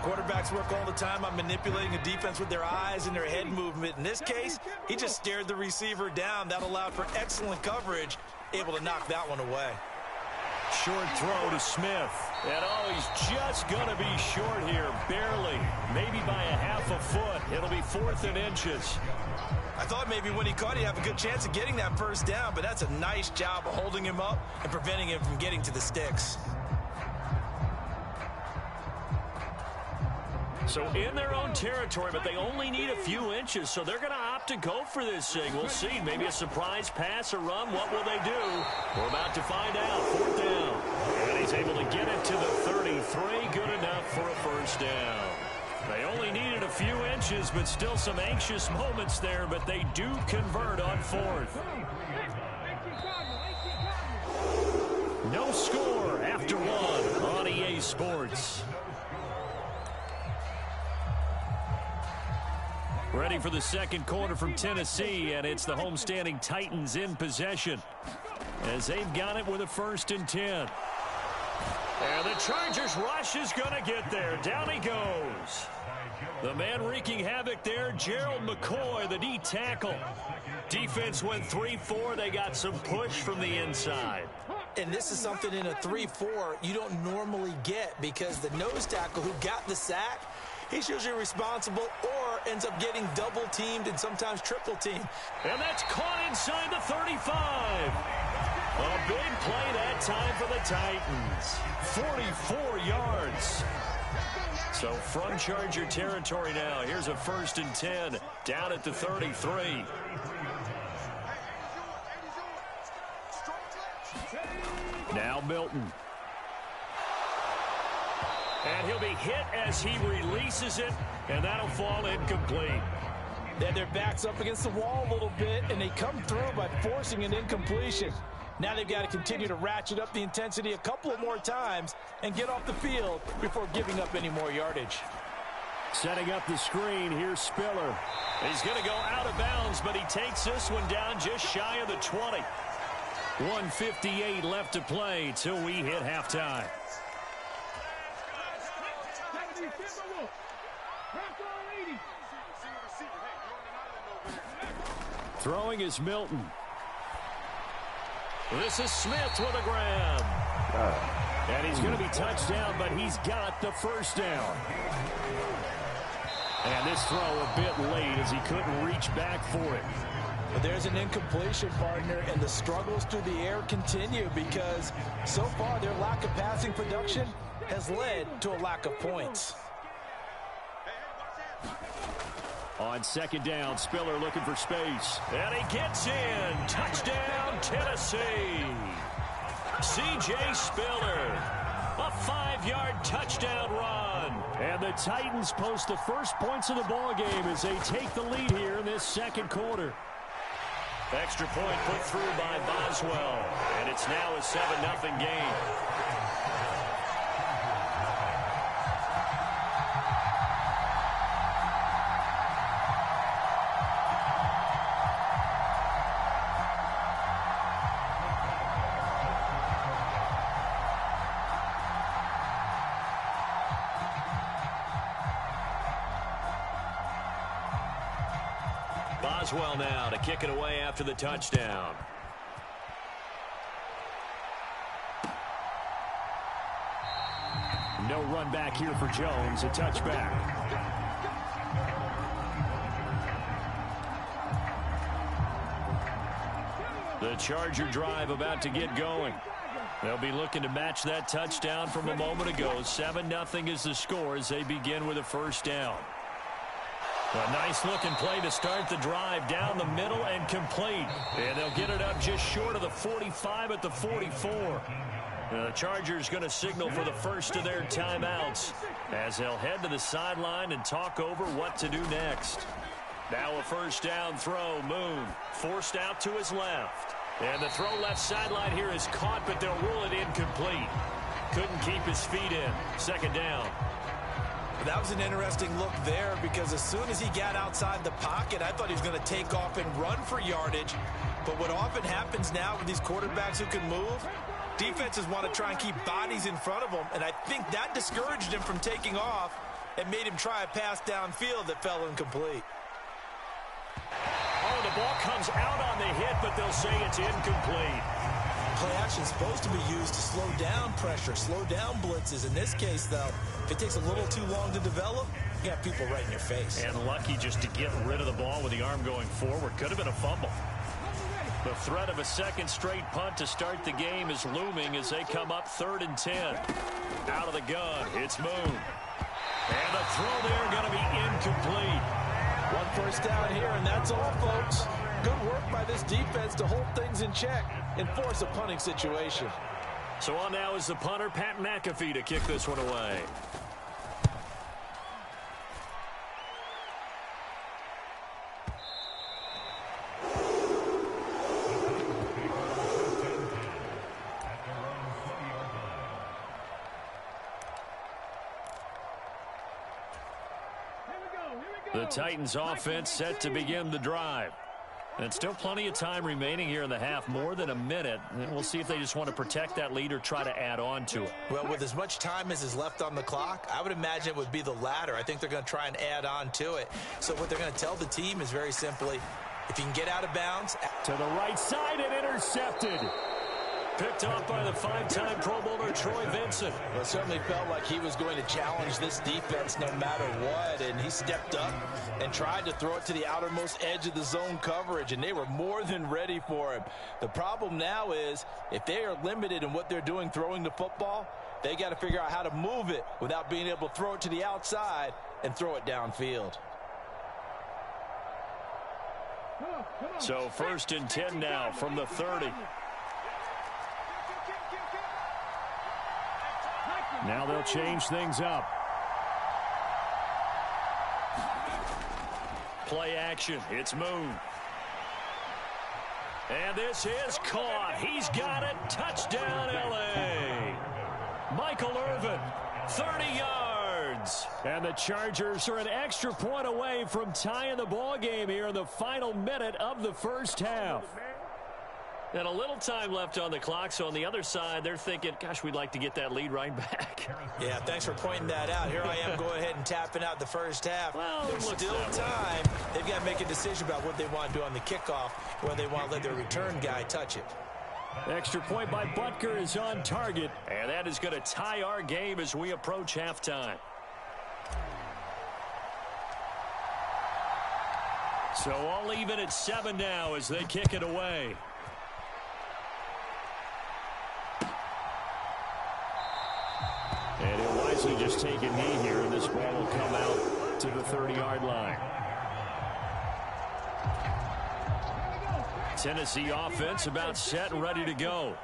Quarterbacks work all the time on manipulating a defense with their eyes and their head movement. In this case, he just stared the receiver down. That allowed for excellent coverage, able to knock that one away. Short throw to Smith. And oh, he's just going to be short here, barely. Maybe by a half a foot. It'll be 4th and inches. I thought maybe when he caught, he'd have a good chance of getting that first down, but that's a nice job of holding him up and preventing him from getting to the sticks. So in their own territory, but they only need a few inches, so they're going to opt to go for this thing. We'll see. Maybe a surprise pass or run. What will they do? We're about to find out. 4th down. And he's able to get it to the 33. Good enough for a first down. They only needed a few inches, but still some anxious moments there, but they do convert on 4th. No score after 1 on EA Sports. Ready for the second quarter from Tennessee, and it's the homestanding Titans in possession as they've got it with a 1st and 10. And the Chargers rush is going to get there. Down he goes. The man wreaking havoc there, Gerald McCoy, the D tackle. Defense went 3-4. They got some push from the inside. And this is something in a 3-4 you don't normally get, because the nose tackle who got the sack, he's usually responsible or ends up getting double teamed and sometimes triple teamed. And that's caught inside the 35. A big play that time for the Titans. 44 yards. So from Charger territory now, here's a 1st and 10 down at the 33. Now Milton. And he'll be hit as he releases it, and that'll fall incomplete. They had their backs up against the wall a little bit, and they come through by forcing an incompletion. Now they've got to continue to ratchet up the intensity a couple of more times and get off the field before giving up any more yardage. Setting up the screen, here's Spiller. He's going to go out of bounds, but he takes this one down just shy of the 20. 1:58 left to play till we hit halftime. Throwing is Milton. This is Smith with a grab. And he's going to be touched down, but he's got the first down. And this throw a bit late as he couldn't reach back for it. But there's an incompletion, partner, and the struggles through the air continue because so far their lack of passing production has led to a lack of points. On second down, Spiller looking for space. And he gets in. Touchdown, Tennessee. C.J. Spiller. A 5-yard touchdown run. And the Titans post the first points of the ball game as they take the lead here in this second quarter. Extra point put through by Boswell. And it's now a 7-0 game. Boswell now to kick it away after the touchdown. No run back here for Jones. A touchback. The Charger drive about to get going. They'll be looking to match that touchdown from a moment ago. 7-0 is the score as they begin with a first down. A nice-looking play to start the drive down the middle and complete. And they'll get it up just short of the 45 at the 44. The Chargers going to signal for the first of their timeouts as they'll head to the sideline and talk over what to do next. Now a first down throw. Moon forced out to his left. And the throw left sideline here is caught, but they'll rule it incomplete. Couldn't keep his feet in. Second down. That was an interesting look there because as soon as he got outside the pocket, I thought he was going to take off and run for yardage. But what often happens now with these quarterbacks who can move, defenses want to try and keep bodies in front of them. And I think that discouraged him from taking off and made him try a pass downfield that fell incomplete. Oh, the ball comes out on the hit, but they'll say it's incomplete. Play action is supposed to be used to slow down pressure, slow down blitzes. In this case, though, if it takes a little too long to develop, you got people right in your face. And lucky just to get rid of the ball with the arm going forward. Could have been a fumble. The threat of a second straight punt to start the game is looming as they come up 3rd and 10. Out of the gun, it's Moon. And the throw there going to be incomplete. One first down here, and that's all, folks. Good work by this defense to hold things in check and force a punting situation. So on now is the punter, Pat McAfee, to kick this one away. The Titans offense set to begin the drive. And still plenty of time remaining here in the half, more than a minute. And we'll see if they just want to protect that lead or try to add on to it. Well, with as much time as is left on the clock, I would imagine it would be the latter. I think they're going to try and add on to it. So what they're going to tell the team is very simply, if you can get out of bounds. To the right side and intercepted. Picked off by the 5-time Pro Bowler Troy Vincent. Well, it certainly felt like he was going to challenge this defense no matter what, and he stepped up and tried to throw it to the outermost edge of the zone coverage, and they were more than ready for him. The problem now is if they are limited in what they're doing throwing the football, they got to figure out how to move it without being able to throw it to the outside and throw it downfield. So 1st and 10 now from the 30. Now they'll change things up. Play action. It's Moon. And this is caught. He's got it. Touchdown, L.A. Michael Irvin, 30 yards. And the Chargers are an extra point away from tying the ball game here in the final minute of the first half. And a little time left on the clock, so on the other side, they're thinking, gosh, we'd like to get that lead right back. Yeah, thanks for pointing that out. Here I am going ahead and tapping out the first half. Well, there's still time. They've got to make a decision about what they want to do on the kickoff, whether they want to let their return guy touch it. Extra point by Butker is on target, and that is going to tie our game as we approach halftime. So all even at 7 now as they kick it away. And he'll wisely just take a knee here, and this ball will come out to the 30-yard line. Tennessee offense about set and ready to go.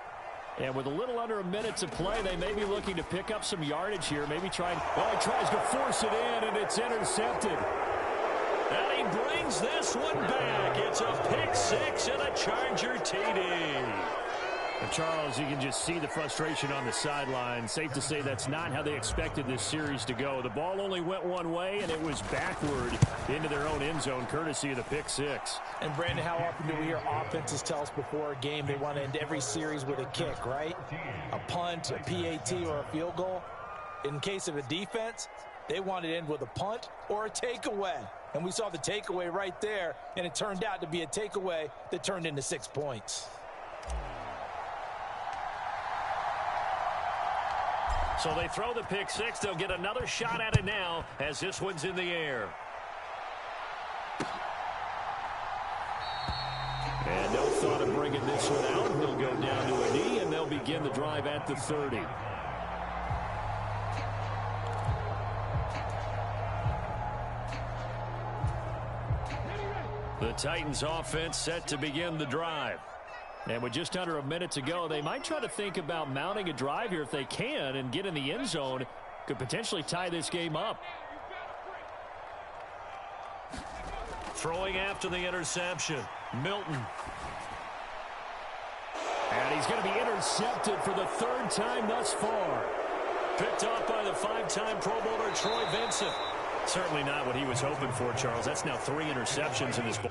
And with a little under a minute to play, they may be looking to pick up some yardage here. Maybe trying. Oh, he tries to force it in, and it's intercepted. And he brings this one back. It's a pick six and a Charger TD. And Charles, you can just see the frustration on the sideline. Safe to say that's not how they expected this series to go. The ball only went one way, and it was backward into their own end zone, courtesy of the pick six. And, Brandon, how often do we hear offenses tell us before a game they want to end every series with a kick, right? A punt, a PAT, or a field goal. In case of a defense, they want to end with a punt or a takeaway. And we saw the takeaway right there, and it turned out to be a takeaway that turned into 6 points. So they throw the pick six. They'll get another shot at it now as this one's in the air. And no thought of bringing this one out. He'll go down to a knee, and they'll begin the drive at the 30. The Titans offense set to begin the drive. And with just under a minute to go, they might try to think about mounting a drive here if they can and get in the end zone. Could potentially tie this game up. Throwing after the interception, Milton. And he's going to be intercepted for the third time thus far. Picked off by the five-time Pro Bowler Troy Vincent. Certainly not what he was hoping for, Charles. That's now 3 interceptions in this ball.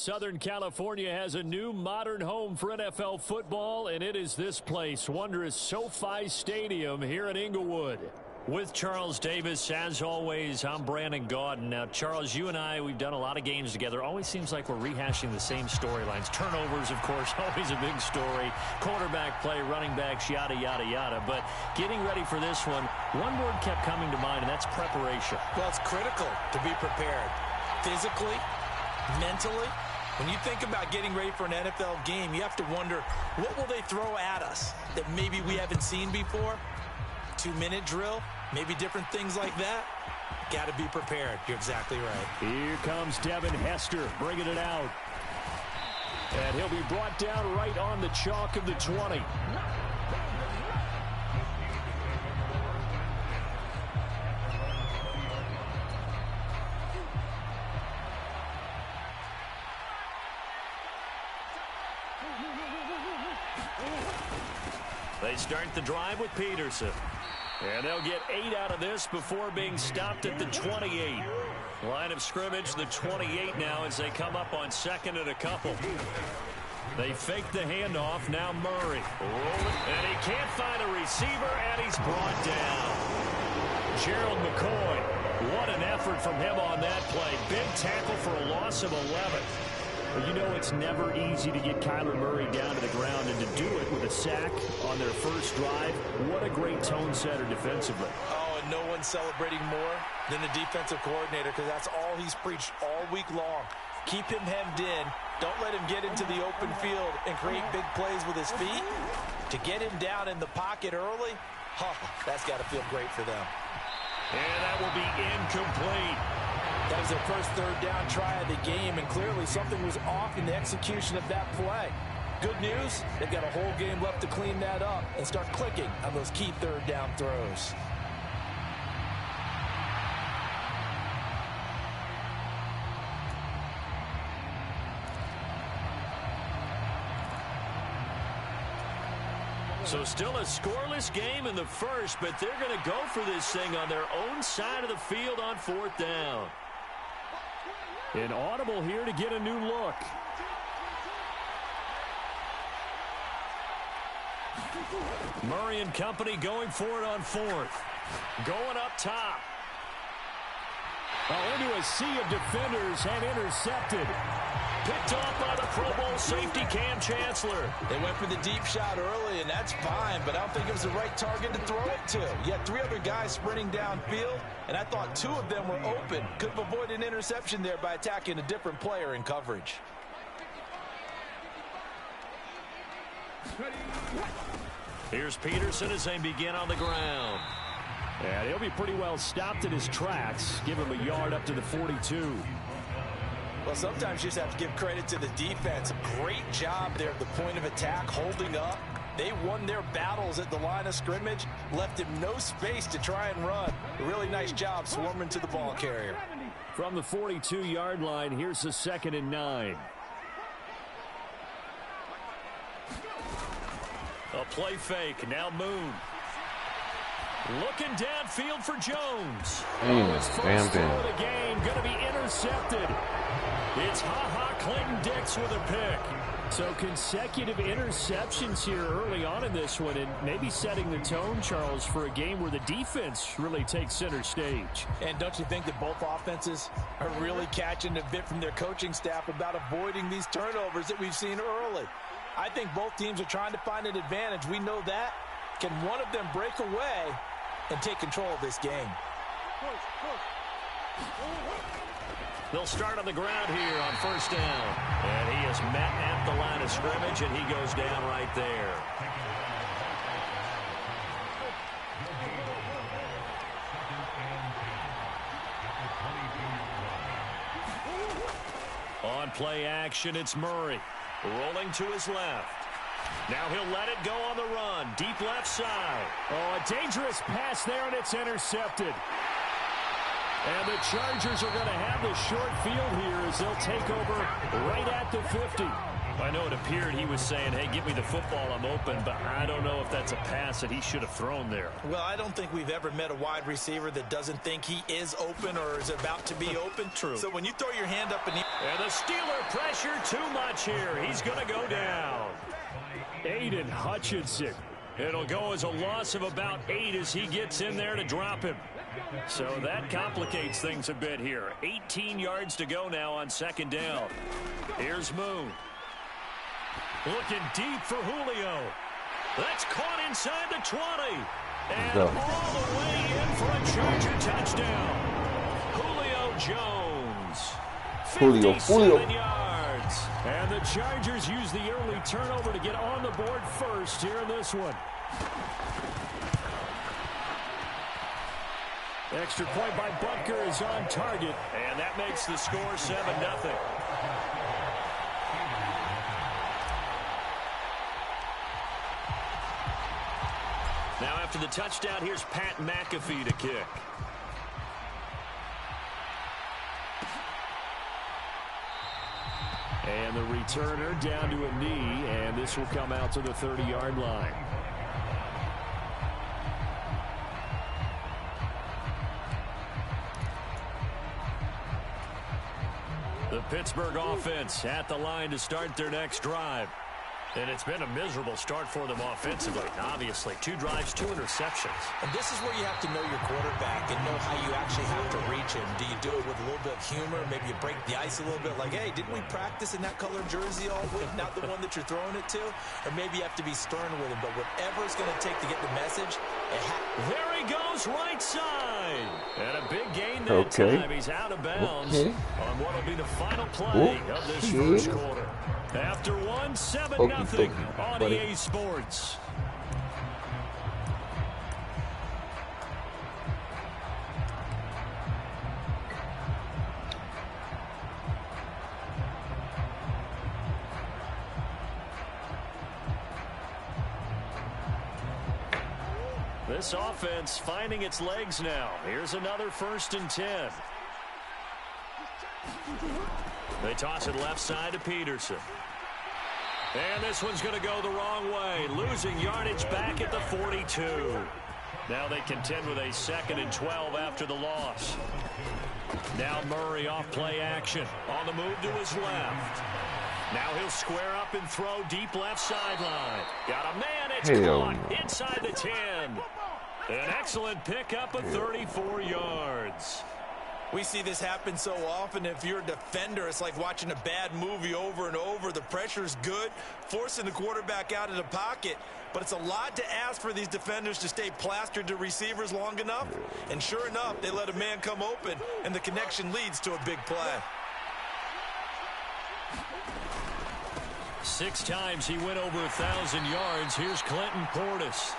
Southern California has a new modern home for NFL football, and it is this place, wondrous SoFi Stadium here in Inglewood. With Charles Davis, as always, I'm Brandon Gaudin. Now, Charles, you and I, we've done a lot of games together. Always seems like we're rehashing the same storylines. Turnovers, of course, always a big story. Quarterback play, running backs, yada, yada, yada. But getting ready for this one word kept coming to mind, and that's preparation. Well, it's critical to be prepared. Physically, mentally. When you think about getting ready for an NFL game, you have to wonder, what will they throw at us that maybe we haven't seen before? 2-minute drill, maybe different things like that. Got to be prepared. You're exactly right. Here comes Devin Hester bringing it out. And he'll be brought down right on the chalk of the 20. They start the drive with Peterson. And they'll get 8 out of this before being stopped at the 28. Line of scrimmage, the 28 now as they come up on second and a couple. They fake the handoff. Now Murray. And he can't find a receiver, and he's brought down. Gerald McCoy. What an effort from him on that play. Big tackle for a loss of 11. Well, you know it's never easy to get Kyler Murray down to the ground, and to do it with a sack on their first drive, what a great tone setter defensively. Oh, and no one's celebrating more than the defensive coordinator, because that's all he's preached all week long. Keep him hemmed in. Don't let him get into the open field and create big plays with his feet. To get him down in the pocket early, that's got to feel great for them. And that will be incomplete. That was their first third down try of the game, and clearly something was off in the execution of that play. Good news, they've got a whole game left to clean that up and start clicking on those key third down throws. So still a scoreless game in the first, but they're going to go for this thing on their own side of the field on fourth down. An audible here to get a new look. Murray and company going for it on fourth. Going up top. Into a sea of defenders and intercepted. Picked off by the Pro Bowl safety Cam Chancellor. They went for the deep shot early, and that's fine, but I don't think it was the right target to throw it to. You had 3 other guys sprinting downfield, and I thought 2 of them were open. Could have avoided an interception there by attacking a different player in coverage. Here's Peterson as they begin on the ground. And he'll be pretty well stopped in his tracks. Give him a yard up to the 42. Well, sometimes you just have to give credit to the defense. Great job there at the point of attack, holding up. They won their battles at the line of scrimmage, left him no space to try and run. A really nice job swarming to the ball carrier. From the 42-yard line, here's the 2nd and 9. A play fake. Now Moon. Looking downfield for Jones. His first throw of the game going to be intercepted. It's Clinton Dix with a pick. So consecutive interceptions here early on in this one, and maybe setting the tone, Charles, for a game where the defense really takes center stage. And don't you think that both offenses are really catching a bit from their coaching staff about avoiding these turnovers that we've seen early? I think both teams are trying to find an advantage. We know that. Can one of them break away and take control of this game? They'll start on the ground here on first down. And he is met at the line of scrimmage, and he goes down right there. On play action, it's Murray. Rolling to his left. Now he'll let it go on the run. Deep left side. Oh, a dangerous pass there, and it's intercepted. And the Chargers are going to have the short field here as they'll take over right at the 50. I know it appeared he was saying, hey, give me the football, I'm open, but I don't know if that's a pass that he should have thrown there. Well, I don't think we've ever met a wide receiver that doesn't think he is open or is about to be open. True. So when you throw your hand up in the... And the Steeler pressure too much here. He's going to go down. Aiden Hutchinson. It'll go as a loss of about 8 as he gets in there to drop him. So that complicates things a bit here. 18 yards to go now on second down. Here's Moon. Looking deep for Julio. That's caught inside the 20. And all the way in for a Charger touchdown. Julio Jones. 57 yards. And the Chargers use the early turnover to get on the board first here in this one. Extra point by Butker is on target. And that makes the score 7-0. Now after the touchdown, here's Pat McAfee to kick. And the returner down to a knee, and this will come out to the 30-yard line. The Pittsburgh offense at the line to start their next drive. And it's been a miserable start for them offensively. Obviously, 2 drives, 2 interceptions. And this is where you have to know your quarterback and know how you actually have to reach him. Do you do it with a little bit of humor? Maybe you break the ice a little bit like, hey, didn't we practice in that colored jersey all week? Not the one that you're throwing it to? Or maybe you have to be stern with him. But whatever it's going to take to get the message, there he goes, right side. And a big gain that time. He's out of bounds on what will be the final play of this first quarter. After 7-0 on EA Sports. This offense finding its legs now. Here's another 1st and 10. They toss it left side to Peterson. And this one's going to go the wrong way. Losing yardage back at the 42. Now they contend with a 2nd and 12 after the loss. Now Murray off play action. On the move to his left. Now he'll square up and throw deep left sideline. Got a man. It's caught inside the 10. An excellent pickup of 34 yards. We see this happen so often. If you're a defender, it's like watching a bad movie over and over. The pressure's good, forcing the quarterback out of the pocket. But it's a lot to ask for these defenders to stay plastered to receivers long enough. And sure enough, they let a man come open, and the connection leads to a big play. 6 times he went over 1,000 yards. Here's Clinton Portis.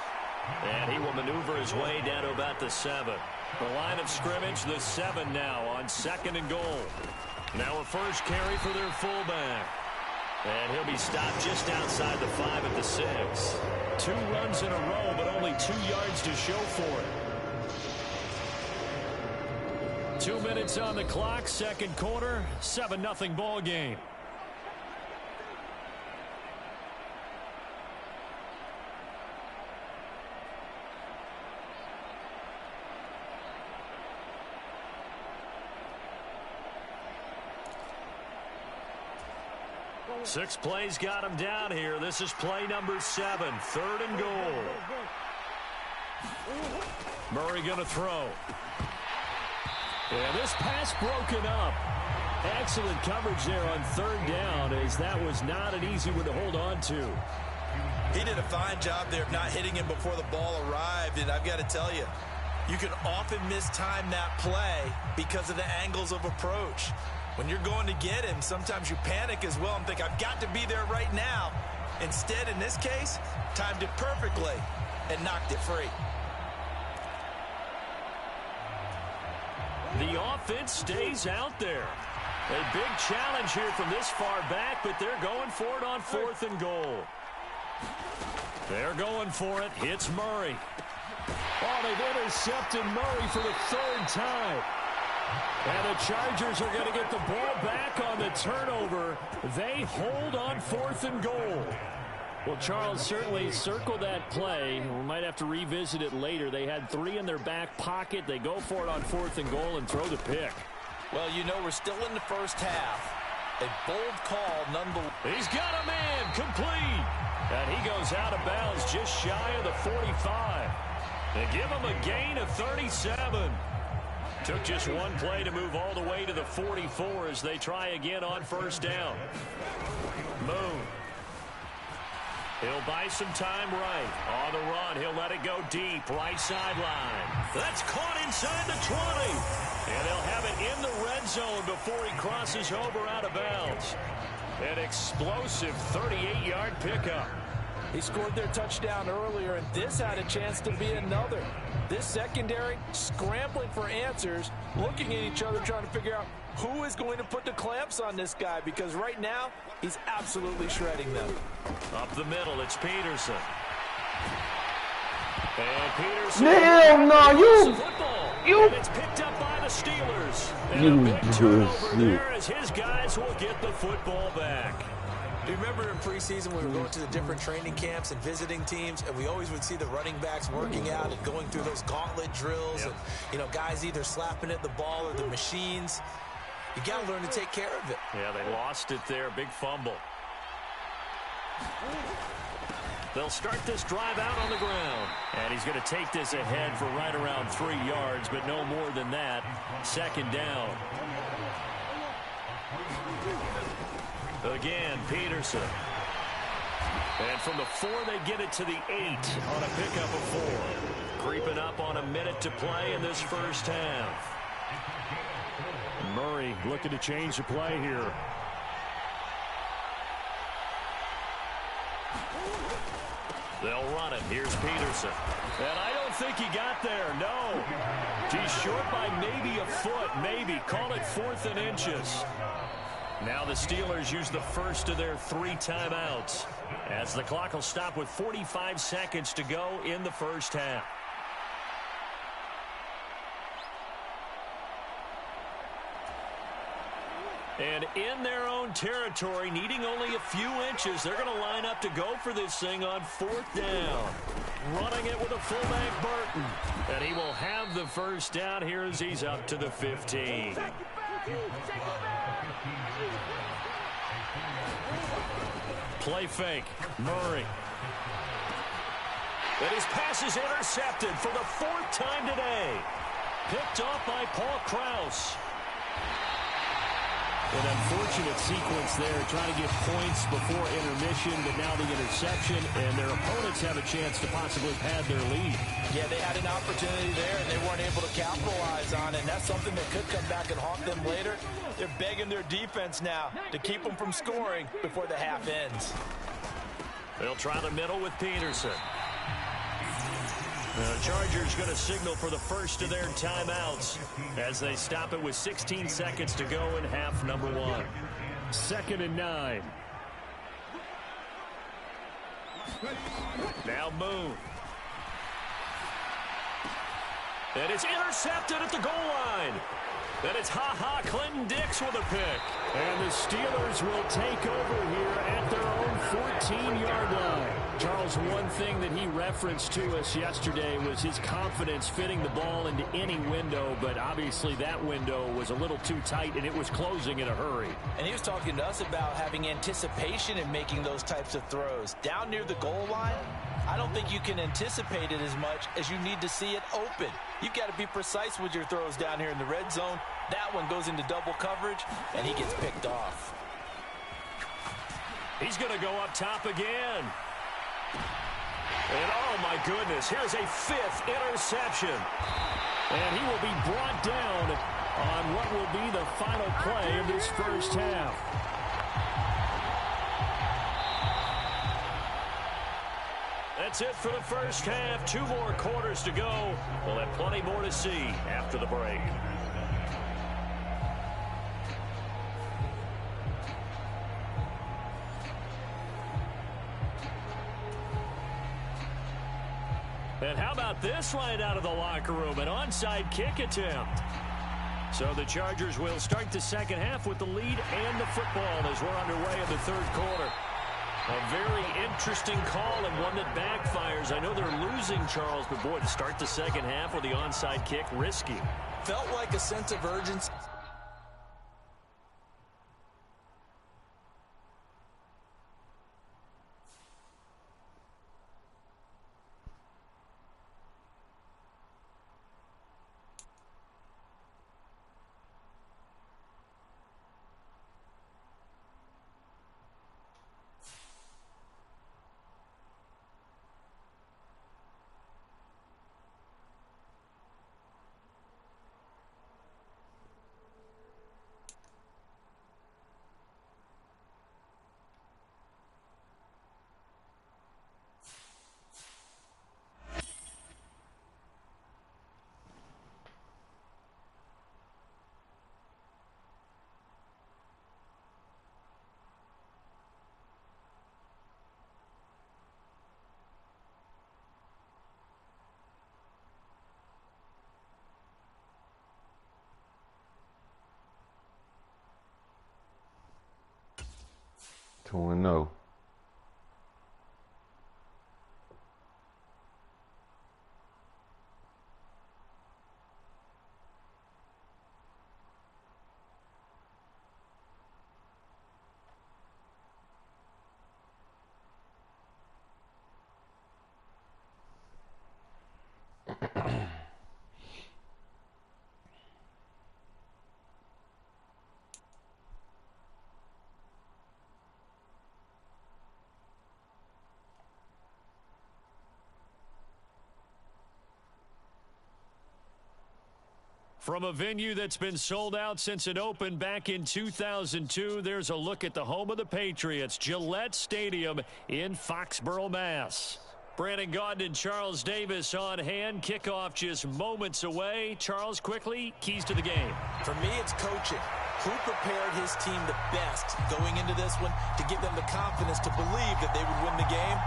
And he will maneuver his way down to about the 7. The line of scrimmage, the 7 now on 2nd and goal. Now a first carry for their fullback. And he'll be stopped just outside the 5 at the 6. 2 runs in a row, but only 2 yards to show for it. 2 minutes on the clock, 2nd quarter, 7-0 ball game. Six plays got him down here. This is play number 7, 3rd and goal. Murray going to throw. And this pass broken up. Excellent coverage there on 3rd down, as that was not an easy one to hold on to. He did a fine job there of not hitting him before the ball arrived. And I've got to tell you, you can often mistime that play because of the angles of approach. When you're going to get him, sometimes you panic as well and think, I've got to be there right now. Instead, in this case, timed it perfectly and knocked it free. The offense stays out there. A big challenge here from this far back, but they're going for it on 4th and goal. They're going for it. Hits Murray. Oh, they've intercepted Murray for the 3rd time. And the Chargers are going to get the ball back on the turnover. They hold on 4th and goal. Well, Charles certainly circled that play. We might have to revisit it later. They had 3 in their back pocket. They go for it on 4th and goal and throw the pick. Well, you know, we're still in the first half. A bold call nonetheless. He's got a man complete. And he goes out of bounds just shy of the 45. They give him a gain of 37. Took just one play to move all the way to the 44 as they try again on 1st down. Moon. He'll buy some time right. On the run, he'll let it go deep. Right sideline. That's caught inside the 20. And they'll have it in the red zone before he crosses over out of bounds. An explosive 38-yard pickup. He scored their touchdown earlier, and this had a chance to be another. This secondary scrambling for answers, looking at each other, trying to figure out who is going to put the clamps on this guy, because right now he's absolutely shredding them. Up the middle, it's Peterson. And Peterson. Hell no, you. And it's picked up by the Steelers. And a big turnover there as his guys will get the football back. Do you remember in preseason we were going to the different training camps and visiting teams, and we always would see the running backs working out and going through those gauntlet drills, and, you know, guys either slapping at the ball or the machines. You got to learn to take care of it. Yeah, they lost it there. Big fumble. They'll start this drive out on the ground. And he's going to take this ahead for right around 3 yards, but no more than that. 2nd down. Again, Peterson. And from the 4, they get it to the 8 on a pickup of 4. Creeping up on a minute to play in this first half. Murray looking to change the play here. They'll run it. Here's Peterson. And I don't think he got there. No. He's short by maybe a foot. Maybe. Call it 4th and inches. Now the Steelers use the first of their 3 timeouts as the clock will stop with 45 seconds to go in the first half. And in their own territory, needing only a few inches, they're going to line up to go for this thing on 4th down. Running it with a fullback, Burton. And he will have the first down here as he's up to the 15. Play fake. Murray. And his pass is intercepted for the 4th time today. Picked off by Paul Krause. An unfortunate sequence there, trying to get points before intermission, but now the interception, and their opponents have a chance to possibly pad their lead. Yeah, they had an opportunity there, and they weren't able to capitalize on it, and that's something that could come back and haunt them later. They're begging their defense now to keep them from scoring before the half ends. They'll try the middle with Peterson. The Chargers going to signal for the first of their timeouts as they stop it with 16 seconds to go in half number 1. 2nd and 9. Now Moon. And it's intercepted at the goal line. And it's Clinton Dix with a pick. And the Steelers will take over here at their own 14-yard line. Charles, one thing that he referenced to us yesterday was his confidence fitting the ball into any window, but obviously that window was a little too tight, and it was closing in a hurry. And he was talking to us about having anticipation in making those types of throws. Down near the goal line, I don't think you can anticipate it as much as you need to see it open. You've got to be precise with your throws down here in the red zone. That one goes into double coverage, and he gets picked off. He's going to go up top again. And oh my goodness, here's a 5th interception. And he will be brought down on what will be the final play of this first half. That's it for the first half. 2 more quarters to go. We'll have plenty more to see after the break. And how about this right out of the locker room? An onside kick attempt. So the Chargers will start the second half with the lead and the football as we're underway in the third quarter. A very interesting call and one that backfires. I know they're losing, Charles, but boy, to start the second half with the onside kick, risky. Felt like a sense of urgency. Two and no. From a venue that's been sold out since it opened back in 2002, there's a look at the home of the Patriots, Gillette Stadium in Foxborough, Mass. Brandon Gaudin and Charles Davis on hand. Kickoff just moments away. Charles, quickly, keys to the game. For me, it's coaching. Who prepared his team the best going into this one to give them the confidence to believe that they would win the game?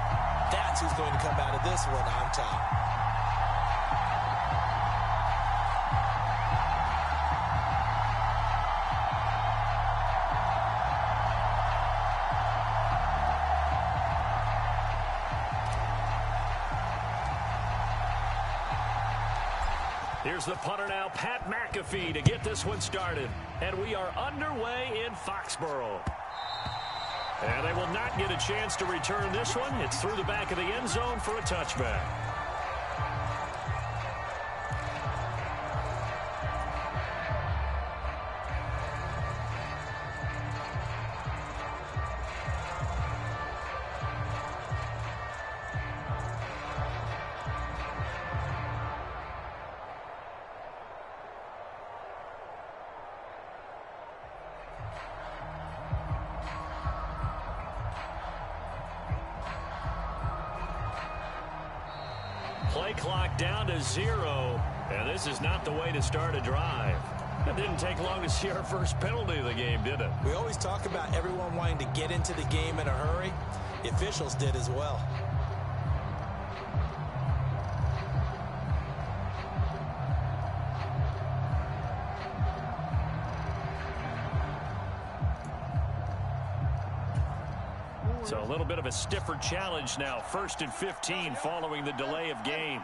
That's who's going to come out of this one on top. Here's the punter now, Pat McAfee, to get this one started. And we are underway in Foxborough. And they will not get a chance to return this one. It's through the back of the end zone for a touchback. Play clock down to 0, and this is not the way to start a drive. It didn't take long to see our first penalty of the game, did it? We always talk about everyone wanting to get into the game in a hurry. The officials did as well. So a little bit of a stiffer challenge now. 1st and 15 following the delay of game.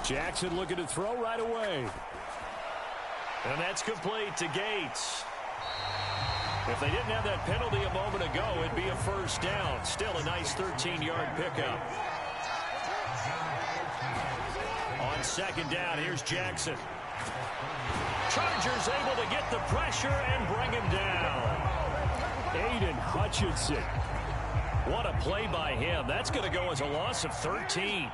Jackson looking to throw right away. And that's complete to Gates. If they didn't have that penalty a moment ago, it'd be a first down. Still a nice 13-yard pickup. On 2nd down, here's Jackson. Chargers able to get the pressure and bring him down. Aiden Hutchinson. What a play by him. That's going to go as a loss of 13.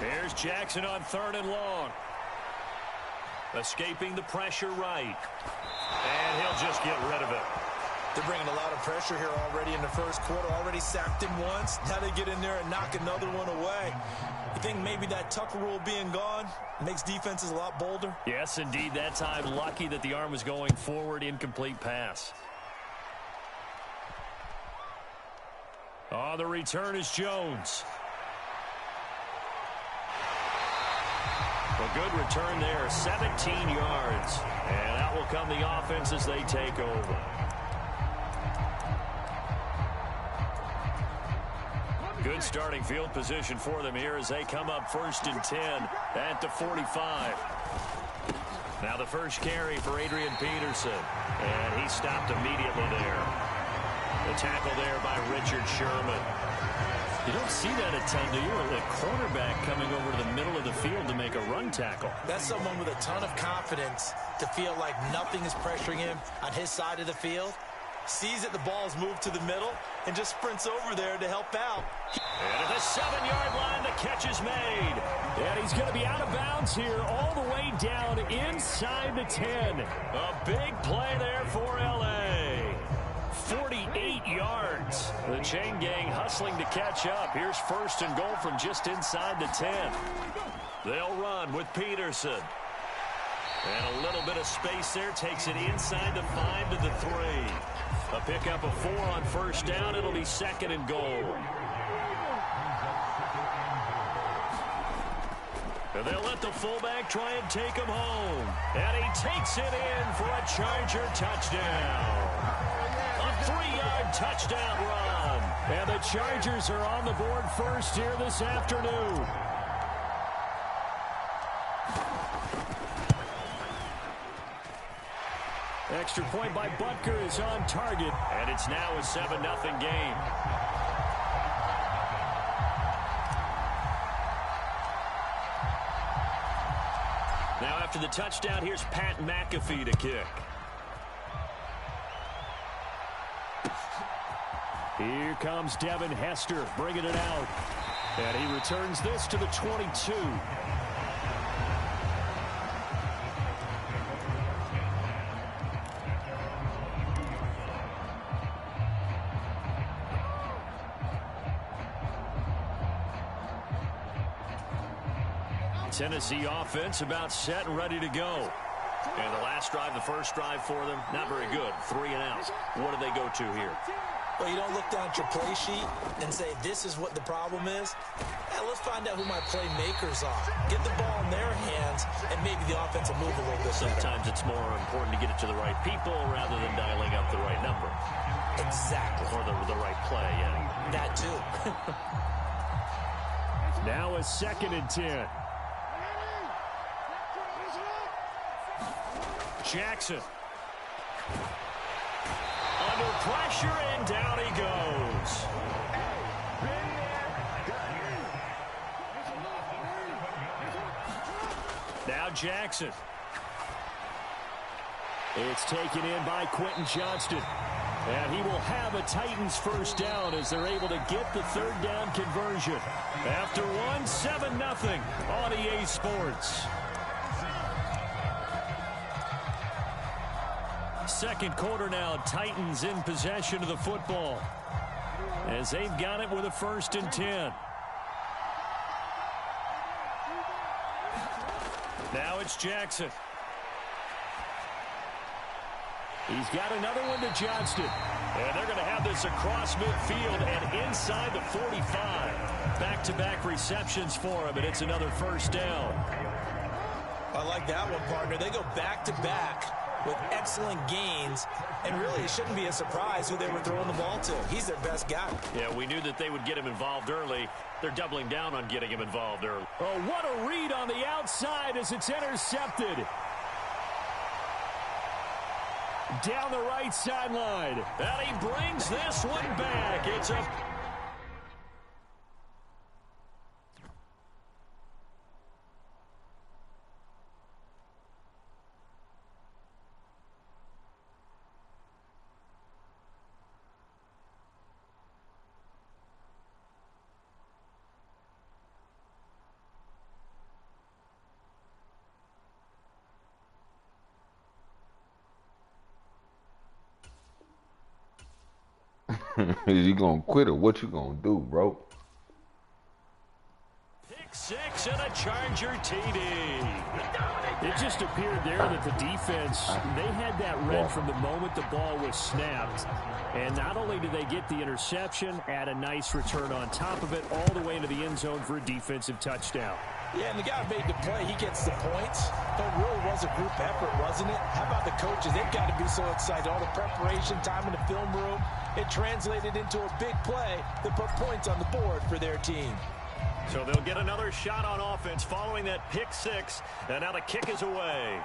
Here's Jackson on 3rd and long. Escaping the pressure right. And he'll just get rid of it. They're bringing a lot of pressure here already in the first quarter. Already sacked him once. Now they get in there and knock another one away. You think maybe that Tucker rule being gone makes defenses a lot bolder? Yes, indeed. That time, lucky that the arm was going forward. Incomplete pass. On the return is Jones. A good return there, 17 yards. And out will come the offense as they take over. Good starting field position for them here as they come up 1st and 10 at the 45. Now the first carry for Adrian Peterson. And he stopped immediately there. The tackle there by Richard Sherman. You don't see that a ton, do you? Or the cornerback coming over to the middle of the field to make a run tackle. That's someone with a ton of confidence to feel like nothing is pressuring him on his side of the field. Sees that the ball's moved to the middle and just sprints over there to help out. And at the 7-yard line, the catch is made. And he's going to be out of bounds here all the way down inside the 10. A big play there for L.A. 48 yards. The chain gang hustling to catch up. Here's 1st and goal from just inside the 10. They'll run with Peterson. And a little bit of space there. Takes it inside the 5 to the 3. A pickup of 4 on 1st down. It'll be 2nd and goal. And they'll let the fullback try and take him home. And he takes it in for a Charger touchdown. A 3-yard touchdown run. And the Chargers are on the board first here this afternoon. Extra point by Butker is on target. And it's now a 7-0 game. Now after the touchdown, here's Pat McAfee to kick. Here comes Devin Hester bringing it out. And he returns this to the 22. Tennessee offense about set and ready to go. And the last drive, the first drive for them, not very good. 3 and out. What do they go to here? Well, you don't look down at your play sheet and say, this is what the problem is. Now, let's find out who my playmakers are. Get the ball in their hands, and maybe the offense will move a little bit better. Sometimes it's more important to get it to the right people rather than dialing up the right number. Exactly. Or the right play, yeah. That too. Now a 2nd and 10. Jackson. Under pressure, and down he goes. Now Jackson. It's taken in by Quentin Johnston. And he will have a Titans first down as they're able to get the 3rd down conversion. After 7-0 on EA Sports. Second quarter now, Titans in possession of the football as they've got it with a 1st and 10. Now it's Jackson. He's got another one to Johnston. And they're going to have this across midfield and inside the 45. Back-to-back receptions for him, and it's another 1st down. I like that one, partner. They go back-to-back with excellent gains, and really it shouldn't be a surprise who they were throwing the ball to. He's their best guy. Yeah, we knew that they would get him involved early. They're doubling down on getting him involved early. Oh, what a read on the outside as it's intercepted. Down the right sideline. And he brings this one back. It's a... Is you gonna quit or what you gonna do, bro? Pick 6 hooks and a Charger TD. It just appeared there that the defense, they had that read from the moment the ball was snapped. And not only did they get the interception, add a nice return on top of it, all the way into the end zone for a defensive touchdown. Yeah, and the guy who made the play, he gets the points. But it really was a group effort, wasn't it? How about the coaches? They've got to be so excited. All the preparation, time in the film room, it translated into a big play that put points on the board for their team. So they'll get another shot on offense following that pick six. And now the kick is away.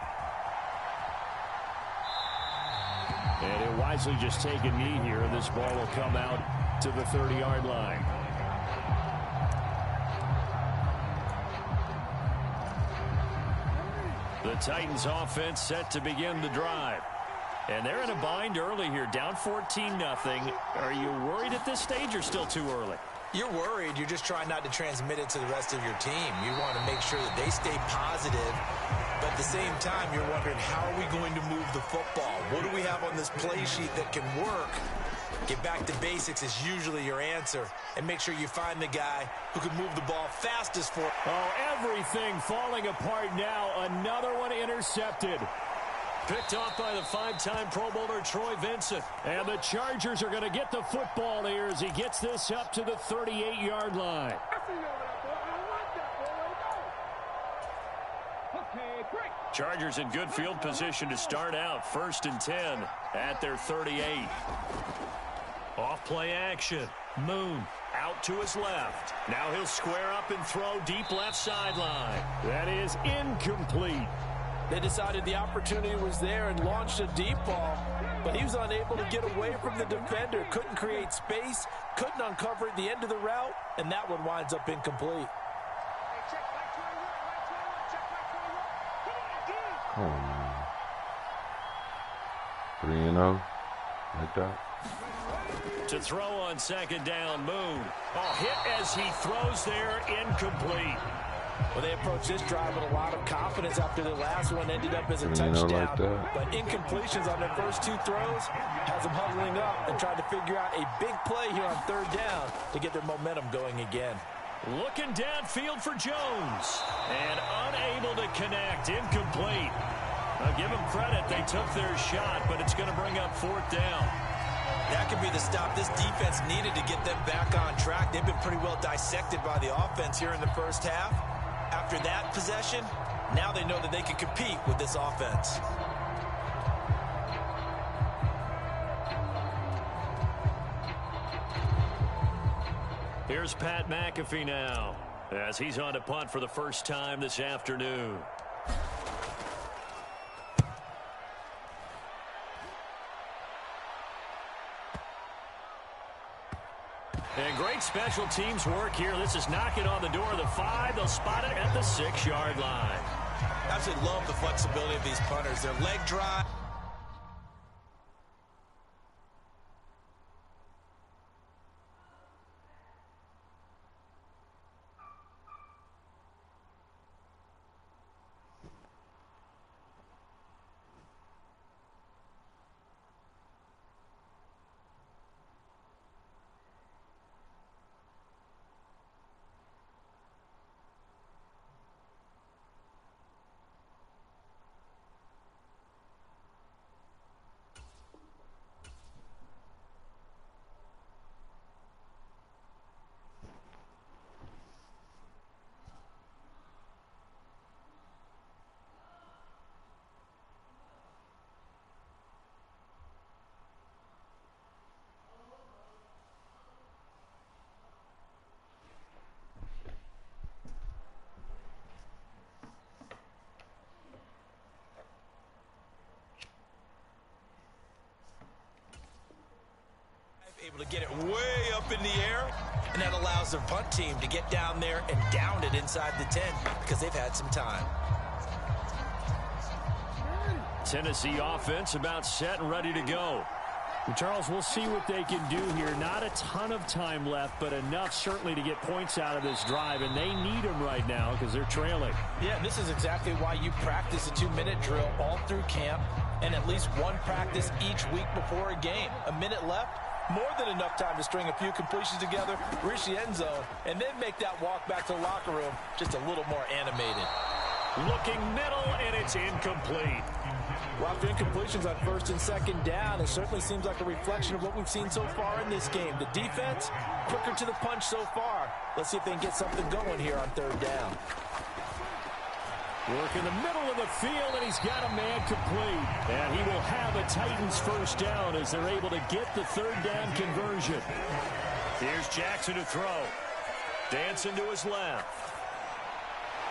And he'll wisely just take a knee here. This ball will come out to the 30-yard line. The Titans offense set to begin the drive. And they're in a bind early here, down 14-0. Are you worried at this stage or still too early? You're worried. You're just trying not to transmit it to the rest of your team. You want to make sure that they stay positive. But at the same time, you're wondering, how are we going to move the football? What do we have on this play sheet that can work? Get back to basics is usually your answer. And make sure you find the guy who can move the ball fastest for. Oh, everything falling apart now. Another one intercepted. Picked off by the five-time Pro Bowler Troy Vincent. And the Chargers are going to get the football here as he gets this up to the 38-yard line. Chargers in good field position to start out. 1st and 10 at their 38. Off play action. Moon out to his left. Now he'll square up and throw deep left sideline. That is incomplete. They decided the opportunity was there and launched a deep ball, but he was unable to get away from the defender. Couldn't create space, couldn't uncover at the end of the route, and that one winds up incomplete. Come on, man. 3-0, like that. To throw on 2nd down, Moon. Oh, hit as he throws there, incomplete. Well, they approached this drive with a lot of confidence after the last one ended up as a touchdown. Like that. But incompletions on their first 2 throws has them huddling up and trying to figure out a big play here on 3rd down to get their momentum going again. Looking downfield for Jones. And unable to connect, incomplete. I'll give them credit, they took their shot, but it's going to bring up 4th down. That could be the stop this defense needed to get them back on track. They've been pretty well dissected by the offense here in the first half. After that possession, now they know that they can compete with this offense. Here's Pat McAfee now, as he's on to punt for the first time this afternoon. And great special teams work here. This is knocking on the door of the 5. They'll spot it at the 6-yard line. Absolutely love the flexibility of these punters. Their leg drive. Able to get it way up in the air, and that allows their punt team to get down there and down it inside the 10 because they've had some time. Tennessee offense about set and ready to go. And Charles, we'll see what they can do here. Not a ton of time left, but enough certainly to get points out of this drive, and they need them right now because they're trailing. Yeah, and this is exactly why you practice a 2-minute drill all through camp and at least one practice each week before a game. A minute left, more than enough time to string a few completions together, reach the end zone, and then make that walk back to the locker room just a little more animated. Looking middle, and it's incomplete. Well, after incompletions on first and second down, it certainly seems like a reflection of what we've seen so far in this game. The defense, quicker to the punch so far. Let's see if they can get something going here on third down. Work in the middle of the field, and he's got a man complete. And he will have a Titans first down as they're able to get the third down conversion. Here's Jackson to throw. Dancing to his left.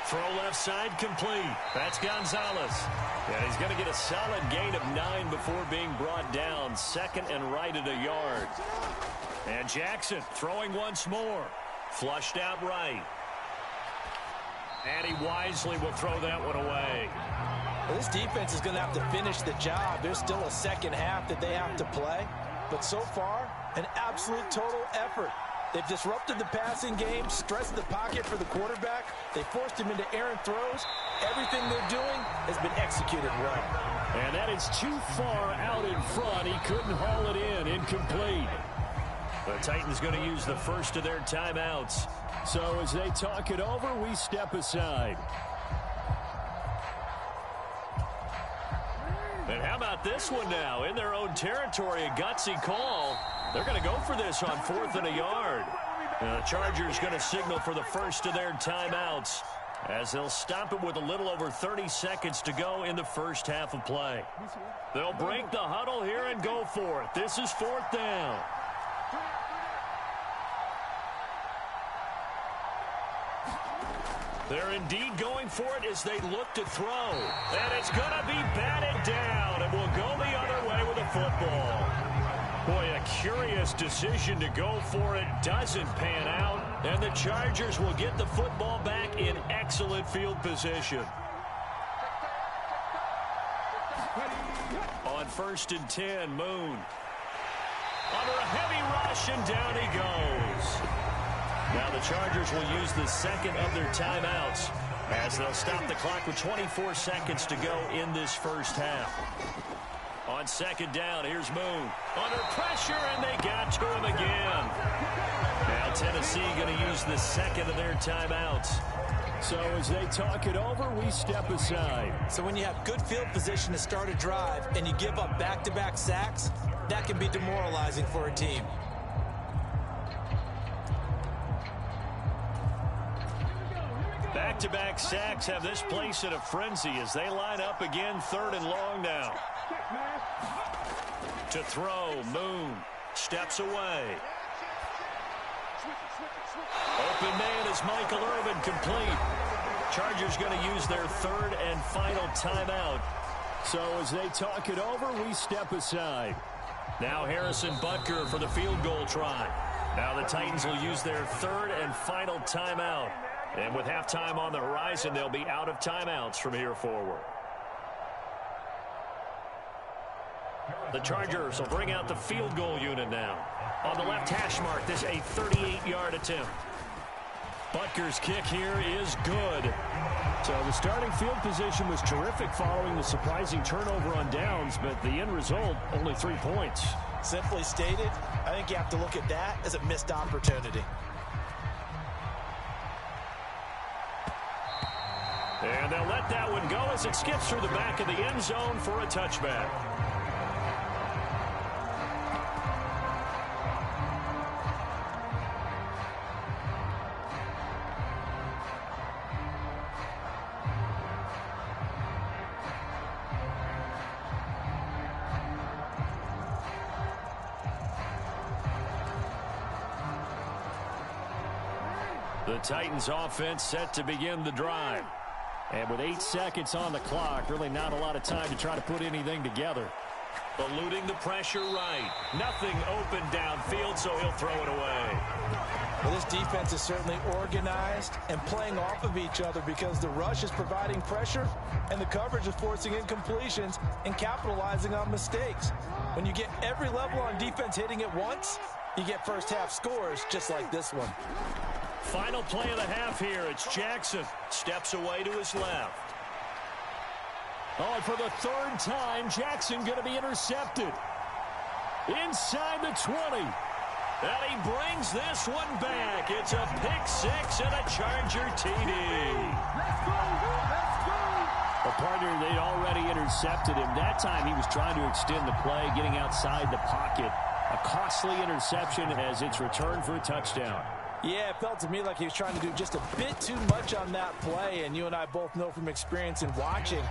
Throw left side complete. That's Gonzalez. And he's going to get a solid gain of 9 before being brought down. Second and right at a yard. And Jackson throwing once more. Flushed out right. And he wisely will throw that one away. Well, this defense is going to have to finish the job. There's still a second half that they have to play. But so far, an absolute total effort. They've disrupted the passing game, stressed the pocket for the quarterback. They forced him into errant throws. Everything they're doing has been executed well. And that is too far out in front. He couldn't haul it in. Incomplete. The Titans going to use the first of their timeouts. So as they talk it over, we step aside. And how about this one now? In their own territory, a gutsy call. They're going to go for this on 4th and a yard. The Chargers going to signal for the first of their timeouts as they'll stop it with a little over 30 seconds to go in the first half of play. They'll break the huddle here and go for it. This is 4th down. They're indeed going for it as they look to throw. And it's going to be batted down and will go the other way with a football. Boy, a curious decision to go for it doesn't pan out. And the Chargers will get the football back in excellent field position. On 1st and 10, Moon. Under a heavy rush, and down he goes. Now the Chargers will use the second of their timeouts as they'll stop the clock with 24 seconds to go in this first half. On 2nd down, here's Moon. Under pressure, and they got to him again. Now Tennessee going to use the second of their timeouts. So as they talk it over, we step aside. So when you have good field position to start a drive and you give up back-to-back sacks, that can be demoralizing for a team. Back-to-back sacks have this place in a frenzy as they line up again 3rd and long now. To throw, Moon steps away. Open man is Michael Irvin, complete. Chargers going to use their 3rd and final timeout. So as they talk it over, we step aside. Now Harrison Butker for the field goal try. Now the Titans will use their 3rd and final timeout. And with halftime on the horizon, they'll be out of timeouts from here forward. The Chargers will bring out the field goal unit now. On the left hash mark, this a 38-yard attempt. Butker's kick here is good. So the starting field position was terrific following the surprising turnover on downs, but the end result, only 3 points. Simply stated, I think you have to look at that as a missed opportunity. And they'll let that one go as it skips through the back of the end zone for a touchback. The Titans offense set to begin the drive. And with 8 seconds on the clock, really not a lot of time to try to put anything together. Eluding the pressure right. Nothing open downfield, so he'll throw it away. Well, this defense is certainly organized and playing off of each other because the rush is providing pressure and the coverage is forcing incompletions and capitalizing on mistakes. When you get every level on defense hitting at once, you get first half scores just like this one. Final play of the half here. It's Jackson. Steps away to his left. Oh, and for the 3rd time, Jackson going to be intercepted. inside the 20. And he brings this one back. It's a pick six and a Charger TD. A partner, they'd already intercepted him. That time he was trying to extend the play, getting outside the pocket. A costly interception as it's returned for a touchdown. Yeah, it felt to me like he was trying to do just a bit too much on that play, and you and I both know from experience in watching,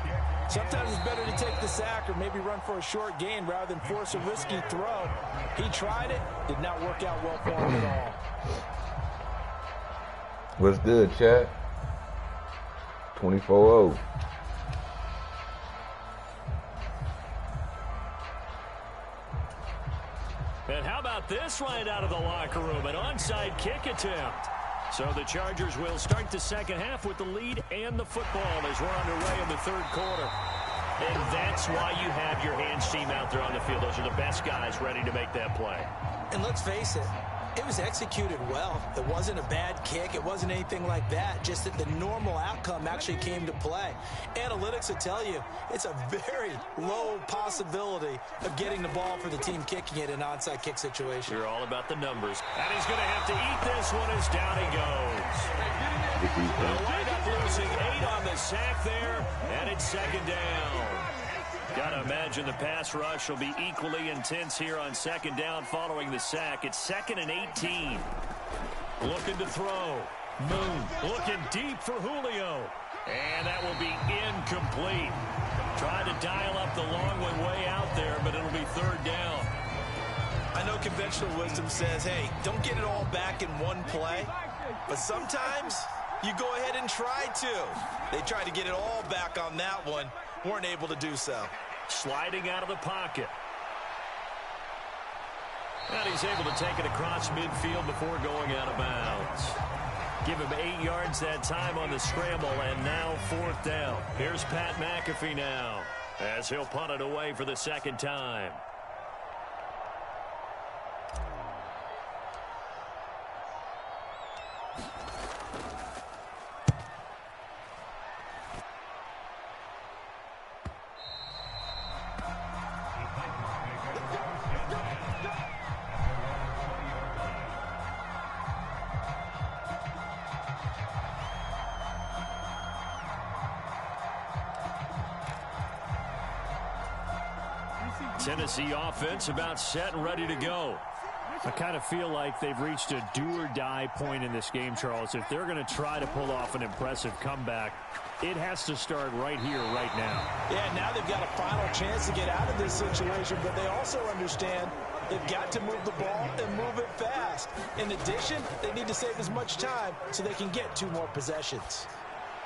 sometimes it's better to take the sack or maybe run for a short gain rather than force a risky throw. He tried it, did not work out well for him at all. What's good, chat? 24-0. And how about this right out of the locker room? An onside kick attempt. So the Chargers will start the second half with the lead and the football as we're underway in the third quarter. And that's why you have your hands team out there on the field. Those are the best guys ready to make that play. And let's face it, it was executed well. It wasn't a bad kick. It wasn't anything like that. Just that the normal outcome actually came to play. Analytics will tell you it's a very low possibility of getting the ball for the team kicking it in an onside kick situation. You're all about the numbers. And he's going to have to eat this one as down he goes. They'll wind up losing 8 on the sack there, and it's second down. Got to imagine the pass rush will be equally intense here on second down following the sack. It's 2nd and 18. Looking to throw. Moon looking deep for Julio. And that will be incomplete. Trying to dial up the long one way out there, but it'll be third down. I know conventional wisdom says, hey, don't get it all back in one play. But sometimes you go ahead and try to. They tried to get it all back on that one. Weren't able to do so. Sliding out of the pocket. And he's able to take it across midfield before going out of bounds. Give him 8 yards that time on the scramble, and now fourth down. Here's Pat McAfee now as he'll punt it away for the second time. Tennessee offense about set and ready to go. I kind of feel like they've reached a do-or-die point in this game, Charles. If they're going to try to pull off an impressive comeback, it has to start right here, right now. Yeah, now they've got a final chance to get out of this situation, but they also understand they've got to move the ball and move it fast. In addition, they need to save as much time so they can get 2 more possessions.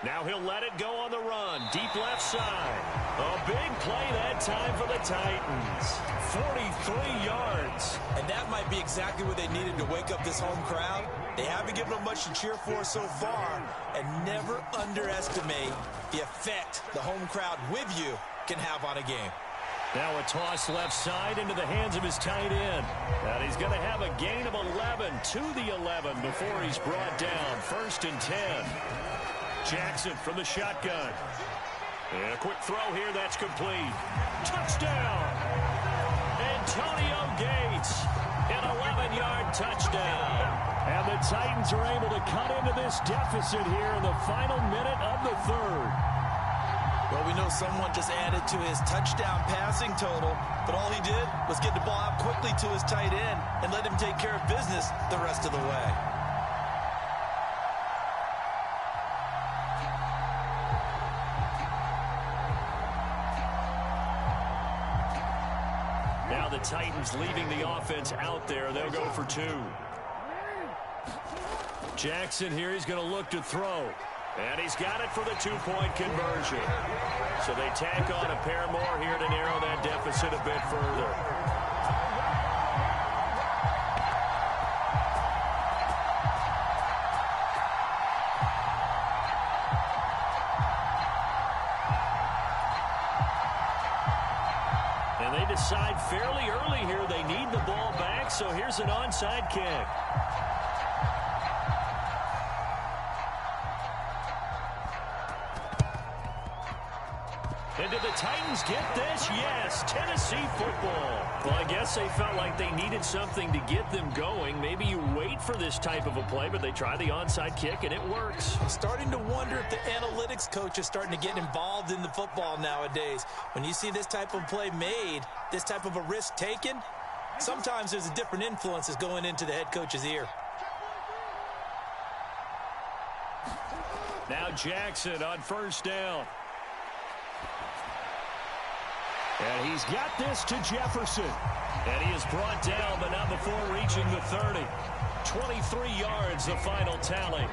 Now he'll let it go on the run. Deep left side. A big play that time for the Titans. 43 yards. And that might be exactly what they needed to wake up this home crowd. They haven't given them much to cheer for so far. And never underestimate the effect the home crowd with you can have on a game. Now a toss left side into the hands of his tight end. And he's going to have a gain of 11 to the 11 before he's brought down. 1st and 10. Jackson from the shotgun. And a quick throw here, that's complete. Touchdown! Antonio Gates, an 11-yard touchdown. And the Titans are able to cut into this deficit here in the final minute of the third. Well, we know someone just added to his touchdown passing total, but all he did was get the ball out quickly to his tight end and let him take care of business the rest of the way. Now the Titans leaving the offense out there. They'll go for 2. Jackson here, he's going to look to throw. And he's got it for the 2-point conversion. So they tack on a pair more here to narrow that deficit a bit further. And they decide fairly early here they need the ball back, so here's an onside kick. And did the Titans get this? Yes, Tennessee football. Well, I guess they felt like they needed something to get them going. Maybe you wait for this type of a play, but they try the onside kick, and it works. I'm starting to wonder if the analytics coach is starting to get involved in the football nowadays. When you see this type of play made, this type of a risk taken, sometimes there's a different influences going into the head coach's ear. Now Jackson on first down. And he's got this to Jefferson. And he is brought down, but not before reaching the 30. 23 yards, the final tally.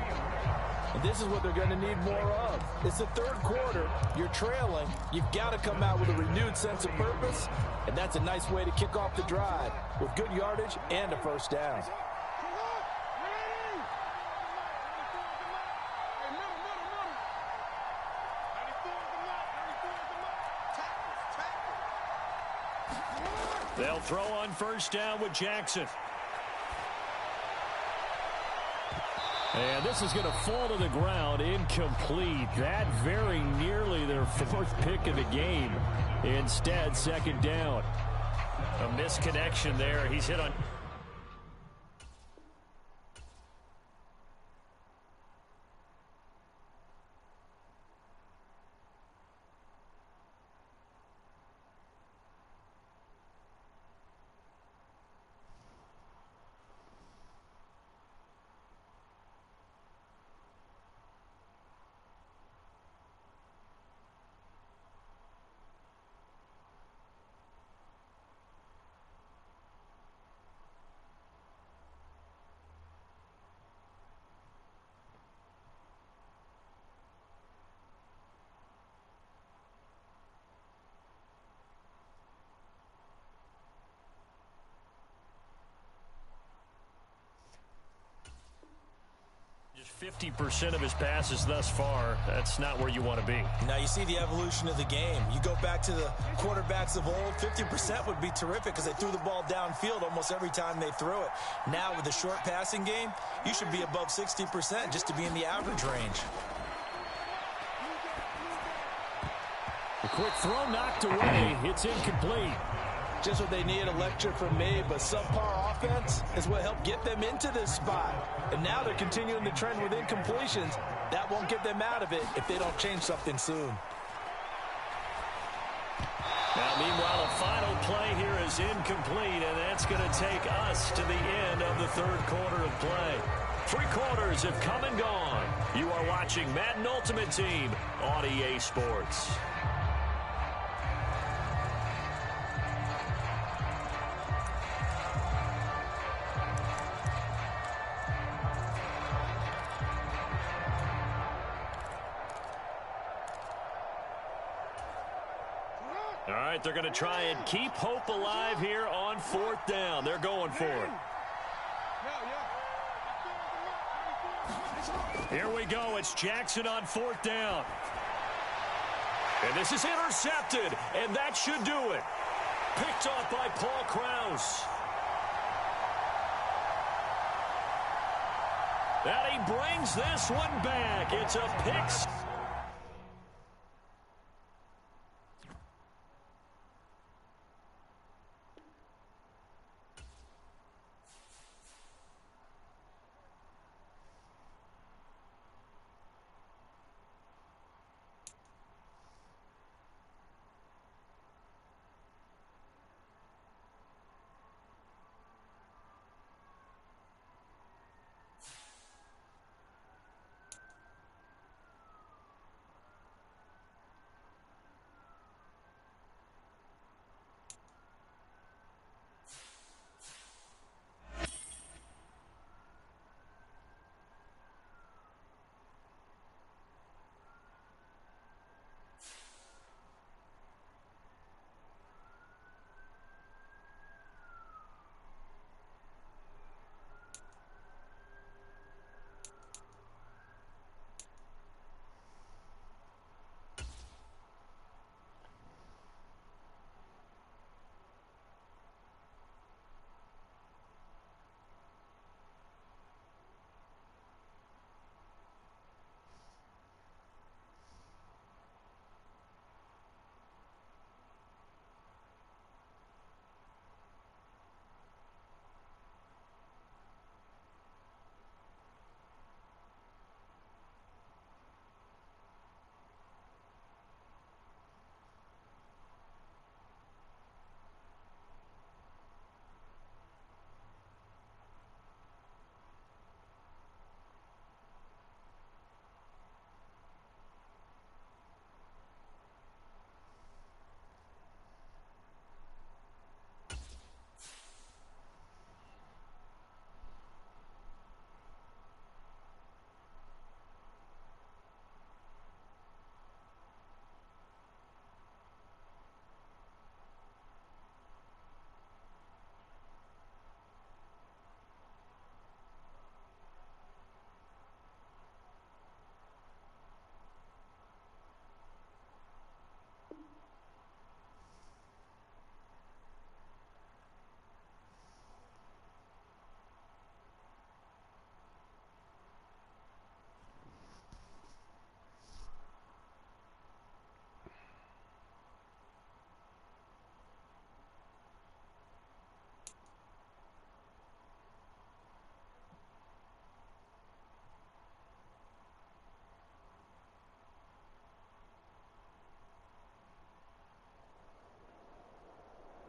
And this is what they're going to need more of. It's the third quarter. You're trailing. You've got to come out with a renewed sense of purpose. And that's a nice way to kick off the drive with good yardage and a first down. They'll throw on first down with Jackson. And this is going to fall to the ground, incomplete. That very nearly their fourth pick of the game. Instead, second down. A misconnection there. He's hit on... Just 50% of his passes thus far. That's not where you want to be. Now you see the evolution of the game. You go back to the quarterbacks of old, 50% would be terrific because they threw the ball downfield almost every time they threw it. Now with the short passing game, you should be above 60% just to be in the average range. A quick throw knocked away. It's incomplete. Just what they need, a lecture from me, but subpar offense is what helped get them into this spot. And now they're continuing the trend with incompletions. That won't get them out of it if they don't change something soon. Now, meanwhile, a final play here is incomplete, and that's going to take us to the end of the third quarter of play. 3 quarters have come and gone. You are watching Madden Ultimate Team on EA Sports. All right, they're going to try and keep hope alive here on fourth down. They're going for it. Here we go. It's Jackson on fourth down. And this is intercepted, and that should do it. Picked off by Paul Krause. And he brings this one back. It's a pick.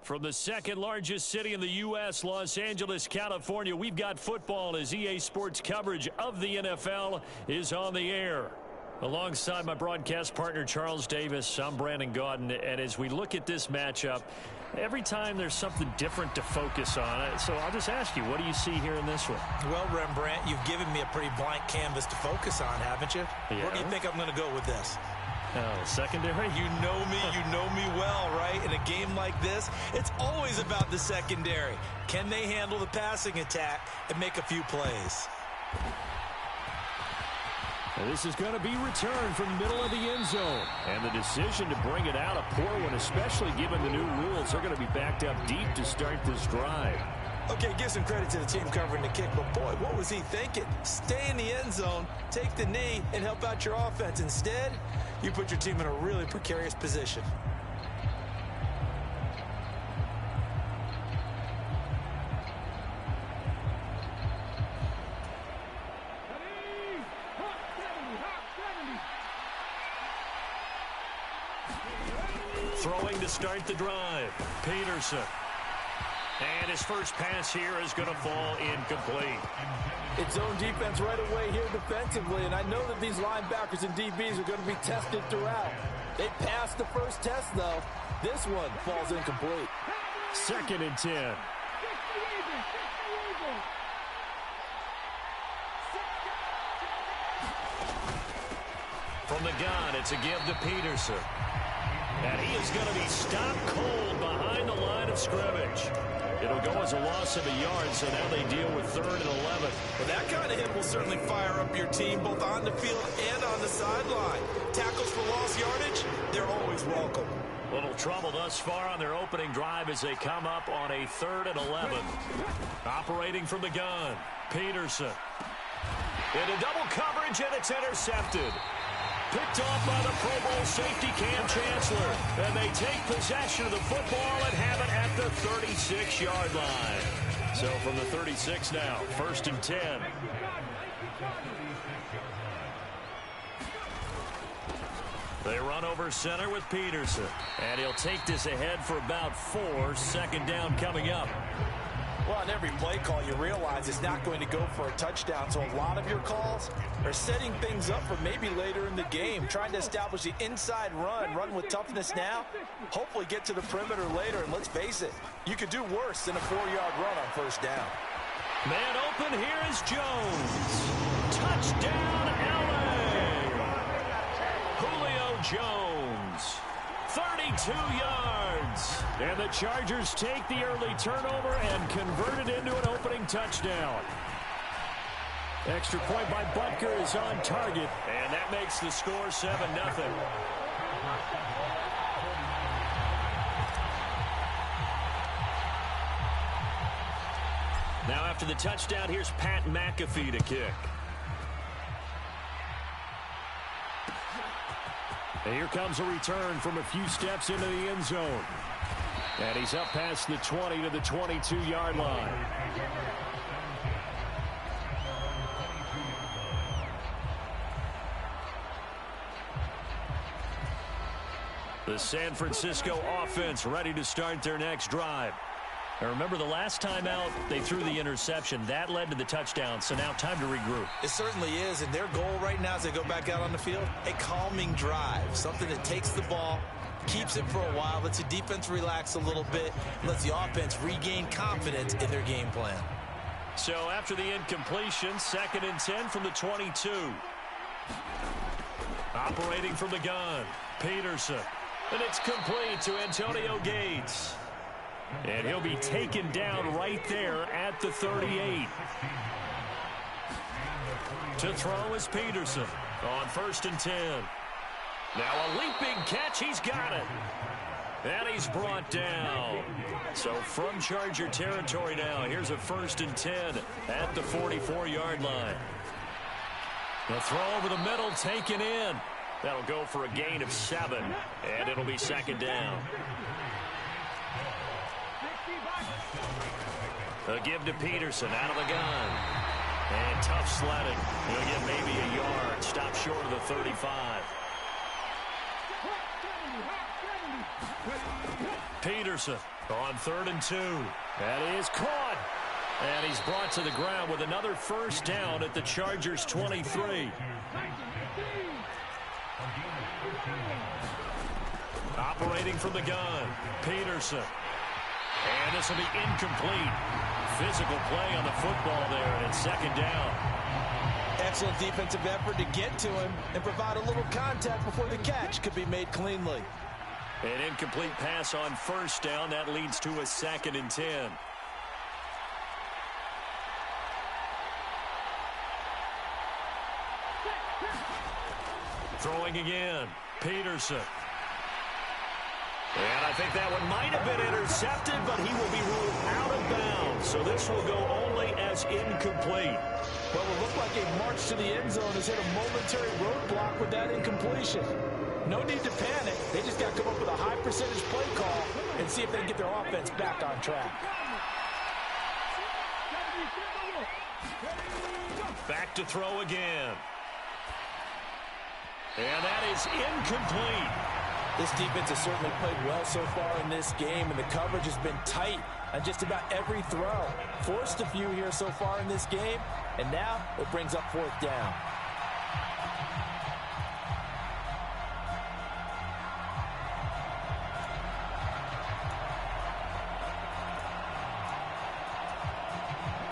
From the second largest city in the U.S., Los Angeles, California, we've got football as EA Sports coverage of the NFL is on the air. Alongside my broadcast partner, Charles Davis, I'm Brandon Gaudin. And as we look at this matchup, every time there's something different to focus on. So I'll just ask you, what do you see here in this one? Well, Rembrandt, you've given me a pretty blank canvas to focus on, haven't you? Yeah. Where do you think I'm going to go with this? Secondary? You know me well, right? In a game like this, it's always about the secondary. Can they handle the passing attack and make a few plays? And this is going to be returned from the middle of the end zone. And the decision to bring it out, a poor one, especially given the new rules. They're going to be backed up deep to start this drive. Okay, give some credit to the team covering the kick, but boy, what was he thinking? Stay in the end zone, take the knee, and help out your offense. Instead, you put your team in a really precarious position. Throwing to start the drive, Peterson. And his first pass here is going to fall incomplete. It's zone defense right away here defensively, and I know that these linebackers and DBs are going to be tested throughout. They passed the first test, though. This one falls incomplete. 2nd and 10. From the gun, it's a give to Peterson. And he is going to be stopped cold behind the line of scrimmage. It'll go as a loss of a yard, so now they deal with 3rd and 11. Well, that kind of hit will certainly fire up your team both on the field and on the sideline. Tackles for lost yardage, they're always welcome. Little trouble thus far on their opening drive as they come up on a 3rd and 11. Operating from the gun, Peterson. Into double coverage, and it's intercepted. Picked off by the Pro Bowl safety Cam Chancellor. And they take possession of the football and have it at the 36-yard line. So from the 36 now, 1st and 10. They run over center with Peterson. And he'll take this ahead for about 4. 2nd down coming up. Well, on every play call, you realize it's not going to go for a touchdown. So a lot of your calls are setting things up for maybe later in the game, trying to establish the inside run with toughness now, hopefully get to the perimeter later. And let's face it, you could do worse than a 4-yard run on 1st down. Man open, here is Jones. Touchdown, LA. Julio Jones. 32 yards. And the Chargers take the early turnover and convert it into an opening touchdown. Extra point by Butker is on target. And that makes the score 7-0. Now after the touchdown, here's Pat McAfee to kick. And here comes a return from a few steps into the end zone. And he's up past the 20 to the 22-yard line. The San Francisco offense ready to start their next drive. Now remember, the last time out, they threw the interception. That led to the touchdown, so now time to regroup. It certainly is, and their goal right now as they go back out on the field, a calming drive, something that takes the ball, keeps it for a while, lets the defense relax a little bit, and lets the offense regain confidence in their game plan. So after the incompletion, 2nd and 10 from the 22. Operating from the gun, Peterson. And it's complete to Antonio Gates. And he'll be taken down right there at the 38. To throw is Peterson on 1st and 10. Now a leaping catch. He's got it. And he's brought down. So from Charger territory now, here's a 1st and 10 at the 44-yard line. The throw over the middle taken in. That'll go for a gain of 7. And it'll be 2nd down. A give to Peterson out of the gun. And tough sledding. He'll get maybe a yard. Stop short of the 35. Peterson On 3rd and 2. That is caught. And he's brought to the ground with another first down at the Chargers' 23. Operating from the gun, Peterson. And this will be incomplete. Physical play on the football there, and it's 2nd down. Excellent defensive effort to get to him and provide a little contact before the catch could be made cleanly. An incomplete pass on 1st down. That leads to a 2nd and 10. Throwing again, Peterson. And I think that one might have been intercepted, but he will be ruled out of bounds. So this will go only as incomplete. Well, it looked like a march to the end zone has hit a momentary roadblock with that incompletion. No need to panic. They just got to come up with a high percentage play call and see if they can get their offense back on track. Back to throw again. And that is incomplete. This defense has certainly played well so far in this game, and the coverage has been tight on just about every throw. Forced a few here so far in this game, and now it brings up 4th down.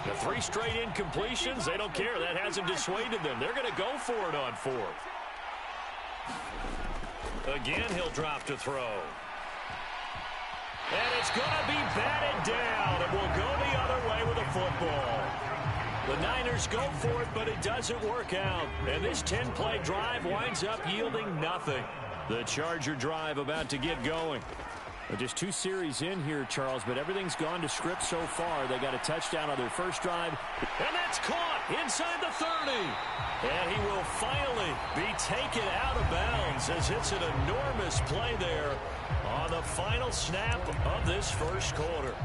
The 3 straight incompletions, they don't care. That hasn't dissuaded them. They're going to go for it on 4th. Again, he'll drop to throw. And it's going to be batted down. It will go the other way with a football. The Niners go for it, but it doesn't work out. And this 10-play drive winds up yielding nothing. The Charger drive about to get going. Well, just 2 series in here, Charles, but everything's gone to script so far. They got a touchdown on their first drive. And that's caught inside the 30. And he will finally be taken out of bounds as it's an enormous play there on the final snap of this first quarter.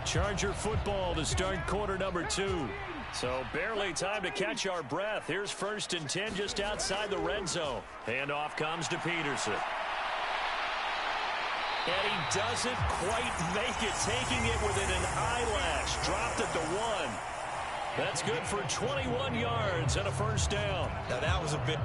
Charger football to start quarter number 2. So barely time to catch our breath. Here's 1st and 10 just outside the red zone. Handoff comes to Peterson. And he doesn't quite make it, taking it within an eyelash. Dropped at the 1. That's good for 21 yards and a first down. Now that was a bit...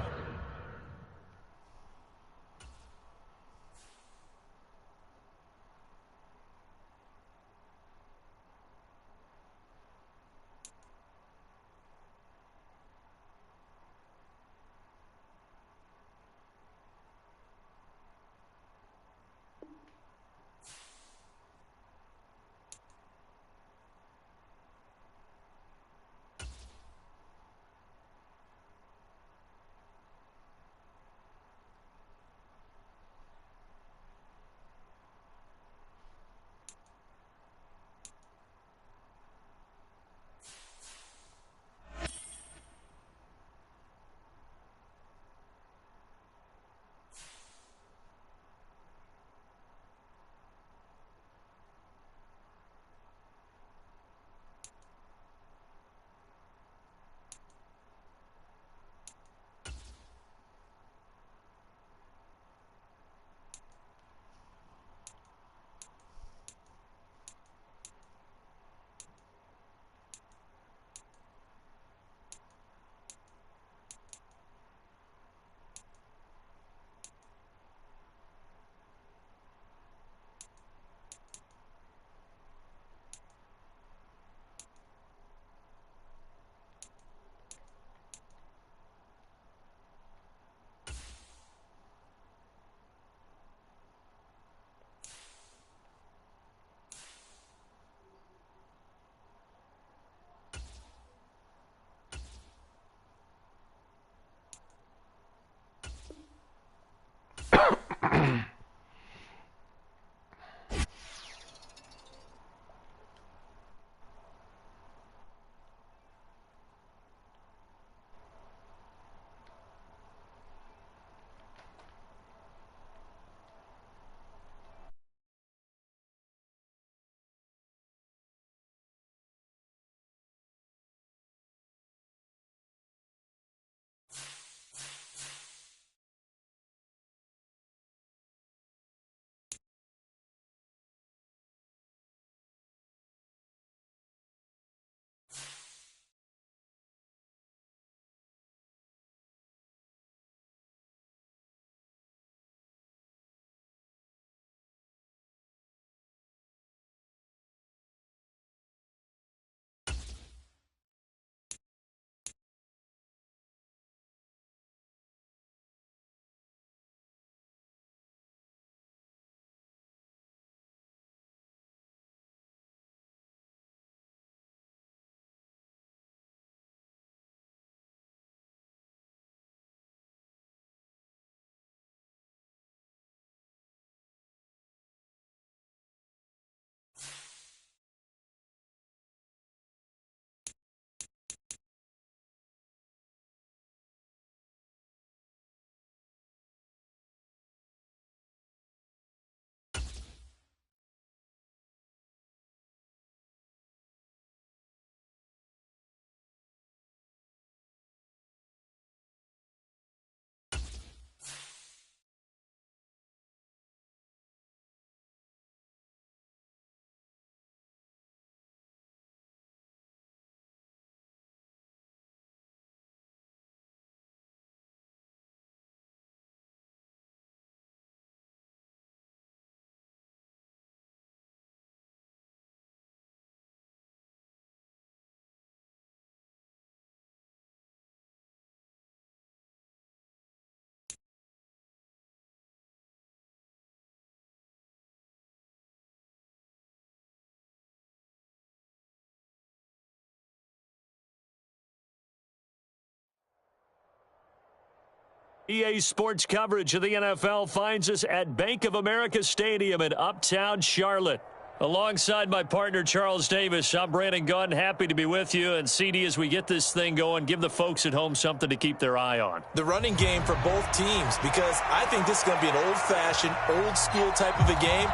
EA Sports coverage of the NFL finds us at Bank of America Stadium in Uptown Charlotte. Alongside my partner, Charles Davis, I'm Brandon Gunn. Happy to be with you. And, CD, as we get this thing going, give the folks at home something to keep their eye on. The running game for both teams, because I think this is going to be an old-fashioned, old-school type of a game.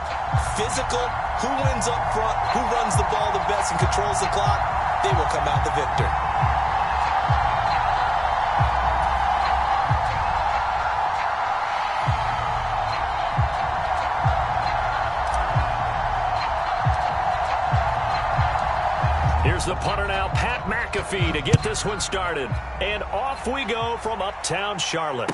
Physical, who wins up front, who runs the ball the best and controls the clock, they will come out the victor. Here's the punter now, Pat McAfee, to get this one started. And off we go from Uptown Charlotte.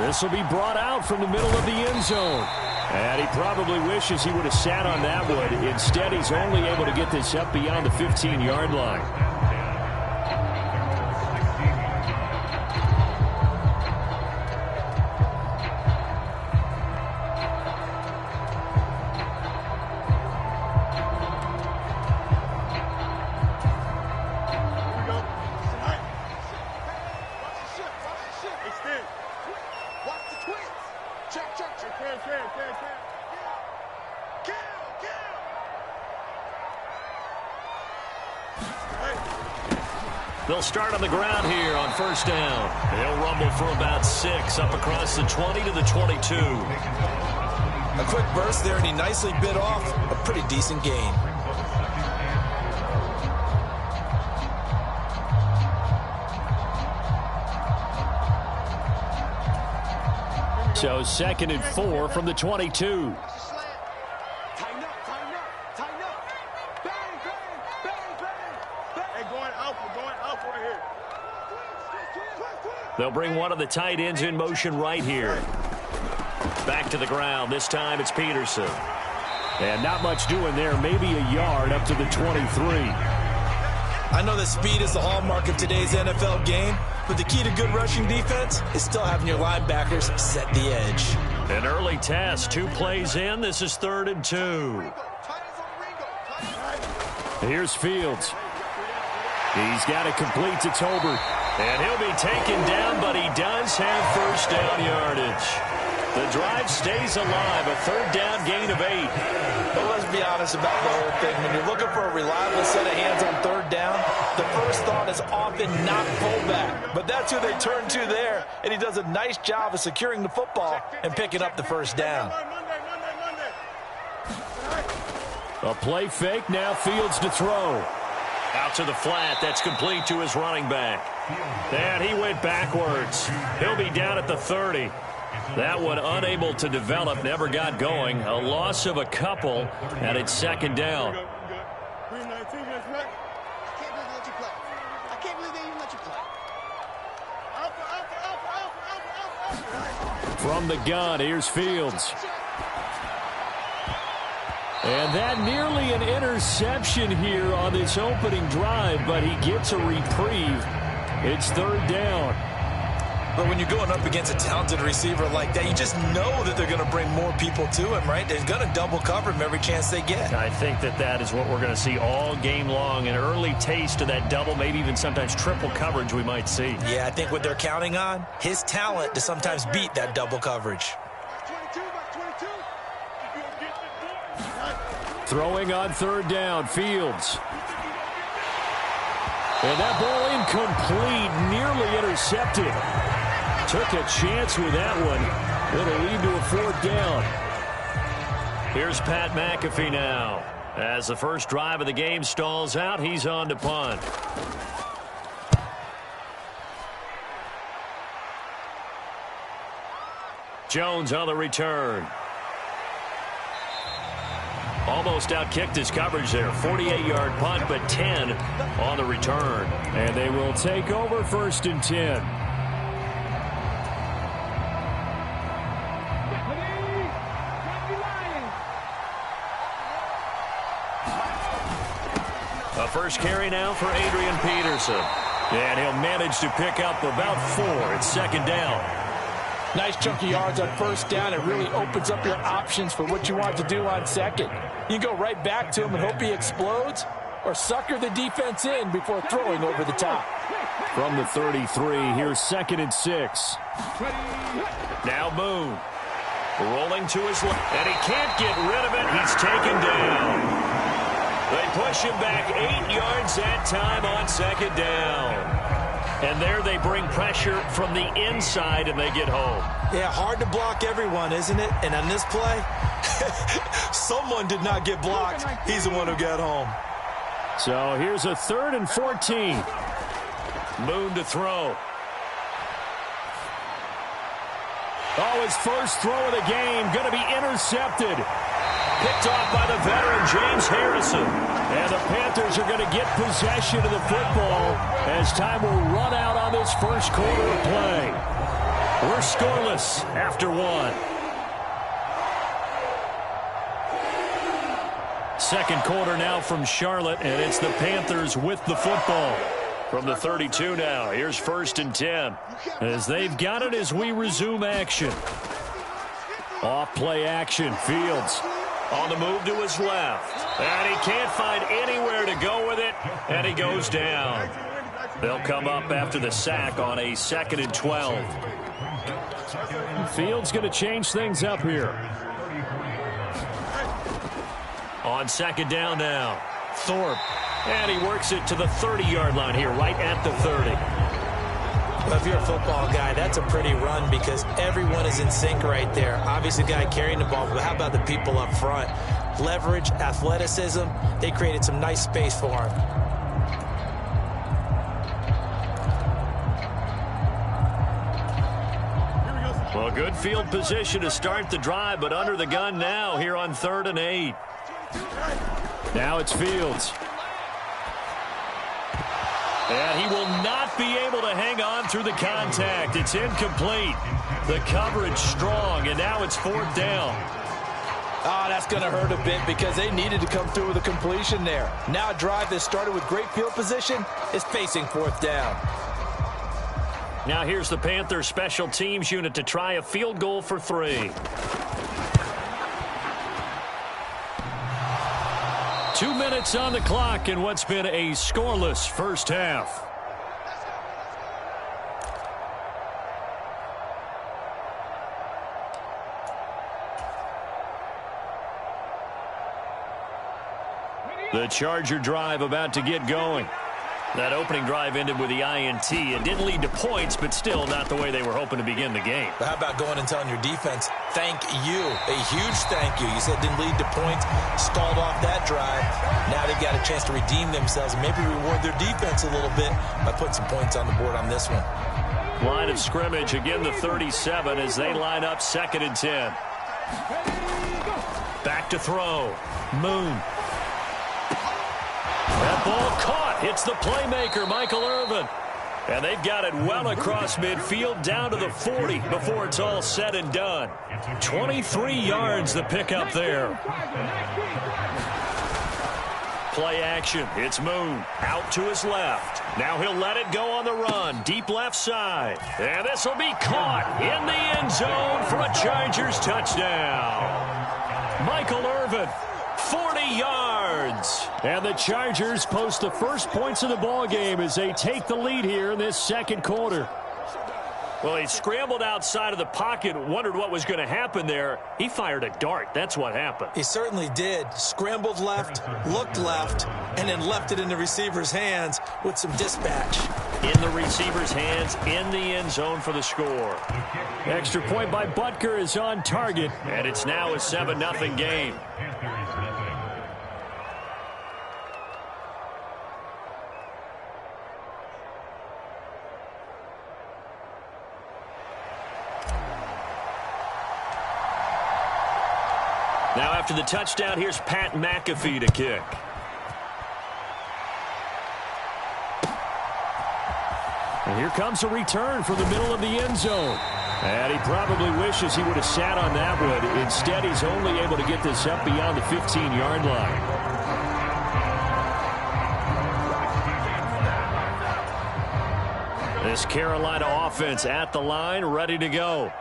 This will be brought out from the middle of the end zone. And he probably wishes he would have sat on that one. Instead, he's only able to get this up beyond the 15-yard line. They'll start on the ground here on first down. They'll rumble for about 6 up across the 20 to the 22. A quick burst there, and he nicely bit off a pretty decent gain. So 2nd and 4 from the 22. They'll bring one of the tight ends in motion right here. Back to the ground. This time it's Peterson. And not much doing there. Maybe a yard up to the 23. I know that speed is the hallmark of today's NFL game, but the key to good rushing defense is still having your linebackers set the edge. An early test. 2 plays in. This is 3rd and 2. Here's Fields. He's got it complete to Tolbert. And he'll be taken down, but he does have first down yardage. The drive stays alive. A 3rd down gain of 8. But let's be honest about the whole thing. When you're looking for a reliable set of hands on 3rd down, the first thought is often not fullback. But that's who they turn to there, and he does a nice job of securing the football and picking up the first down. A play fake. Now Fields to throw. Out to the flat. That's complete to his running back. And he went backwards. He'll be down at the 30. That one unable to develop, never got going. A loss of a couple, and it's 2nd down. From the gun, here's Fields. And that nearly an interception here on this opening drive, but he gets a reprieve. It's 3rd down. But when you're going up against a talented receiver like that, you just know that they're going to bring more people to him, right? They're going to double cover him every chance they get. I think that is what we're going to see all game long. An early taste of that double, maybe even sometimes triple coverage we might see. Yeah, I think what they're counting on, his talent to sometimes beat that double coverage. Throwing on 3rd down, Fields. And that ball incomplete, nearly intercepted. Took a chance with that one. It'll lead to a 4th down. Here's Pat McAfee now. As the first drive of the game stalls out, he's on to punt. Jones on the return. Almost outkicked his coverage there. 48-yard punt, but 10 on the return. And they will take over 1st and 10. A first carry now for Adrian Peterson. And he'll manage to pick up about 4. It's 2nd down. Nice chunky yards on first down. It really opens up your options for what you want to do on second. You go right back to him and hope he explodes, or sucker the defense in before throwing over the top. From the 33, here's 2nd and 6. Now Moon. Rolling to his left, and he can't get rid of it. He's taken down. They push him back 8 yards that time on 2nd down. And there they bring pressure from the inside, and they get home. Yeah, hard to block everyone, isn't it? And on this play, someone did not get blocked. He's the one who got home. So here's a 3rd and 14. Moon to throw. Oh, his first throw of the game going to be intercepted. Picked off by the veteran James Harrison. And the Panthers are going to get possession of the football as time will run out on this first quarter of play. We're scoreless after 1. Second quarter now from Charlotte, and it's the Panthers with the football. From the 32 now, here's 1st and 10. As they've got it as we resume action. Off play action, Fields on the move to his left. And he can't find anywhere to go with it, and he goes down. They'll come up after the sack on a 2nd and 12. Fields going to change things up here. On 2nd down now, Thorpe. And he works it to the 30-yard line here, right at the 30. Well, if you're a football guy, that's a pretty run because everyone is in sync right there. Obviously, the guy carrying the ball, but how about the people up front? Leverage, athleticism, they created some nice space for him. Well, good field position to start the drive, but under the gun now here on 3rd and 8. Now it's Fields. And he will not be able to hang on through the contact. It's incomplete. The coverage strong, and now it's 4th down. Oh, that's going to hurt a bit because they needed to come through with a completion there. Now a drive that started with great field position is facing 4th down. Now here's the Panthers special teams unit to try a field goal for 3. 2 minutes on the clock in what's been a scoreless first half. The Charger drive about to get going. That opening drive ended with the INT. It didn't lead to points, but still not the way they were hoping to begin the game. But how about going and telling your defense, thank you, a huge thank you. You said it didn't lead to points, stalled off that drive. Now they've got a chance to redeem themselves and maybe reward their defense a little bit by putting some points on the board on this one. Line of scrimmage, again the 37 as they line up 2nd and 10. Back to throw. Moon. That ball caught. Hits the playmaker, Michael Irvin. And they've got it well across midfield down to the 40 before it's all said and done. 23 yards the pickup there. Play action. It's Moon out to his left. Now he'll let it go on the run. Deep left side. And this will be caught in the end zone for a Chargers touchdown. Michael Irvin. 40 yards. And the Chargers post the first points of the ball game as they take the lead here in this second quarter. Well, he scrambled outside of the pocket, wondered what was going to happen there. He fired a dart. That's what happened. He certainly did. Scrambled left, looked left, and then left it in the receiver's hands with some dispatch. In the receiver's hands, in the end zone for the score. Extra point by Butker is on target, and it's now a 7-0 game. Now after the touchdown, here's Pat McAfee to kick. And here comes a return from the middle of the end zone. And he probably wishes he would have sat on that one. Instead, he's only able to get this up beyond the 15-yard line. This Carolina offense at the line, ready to go.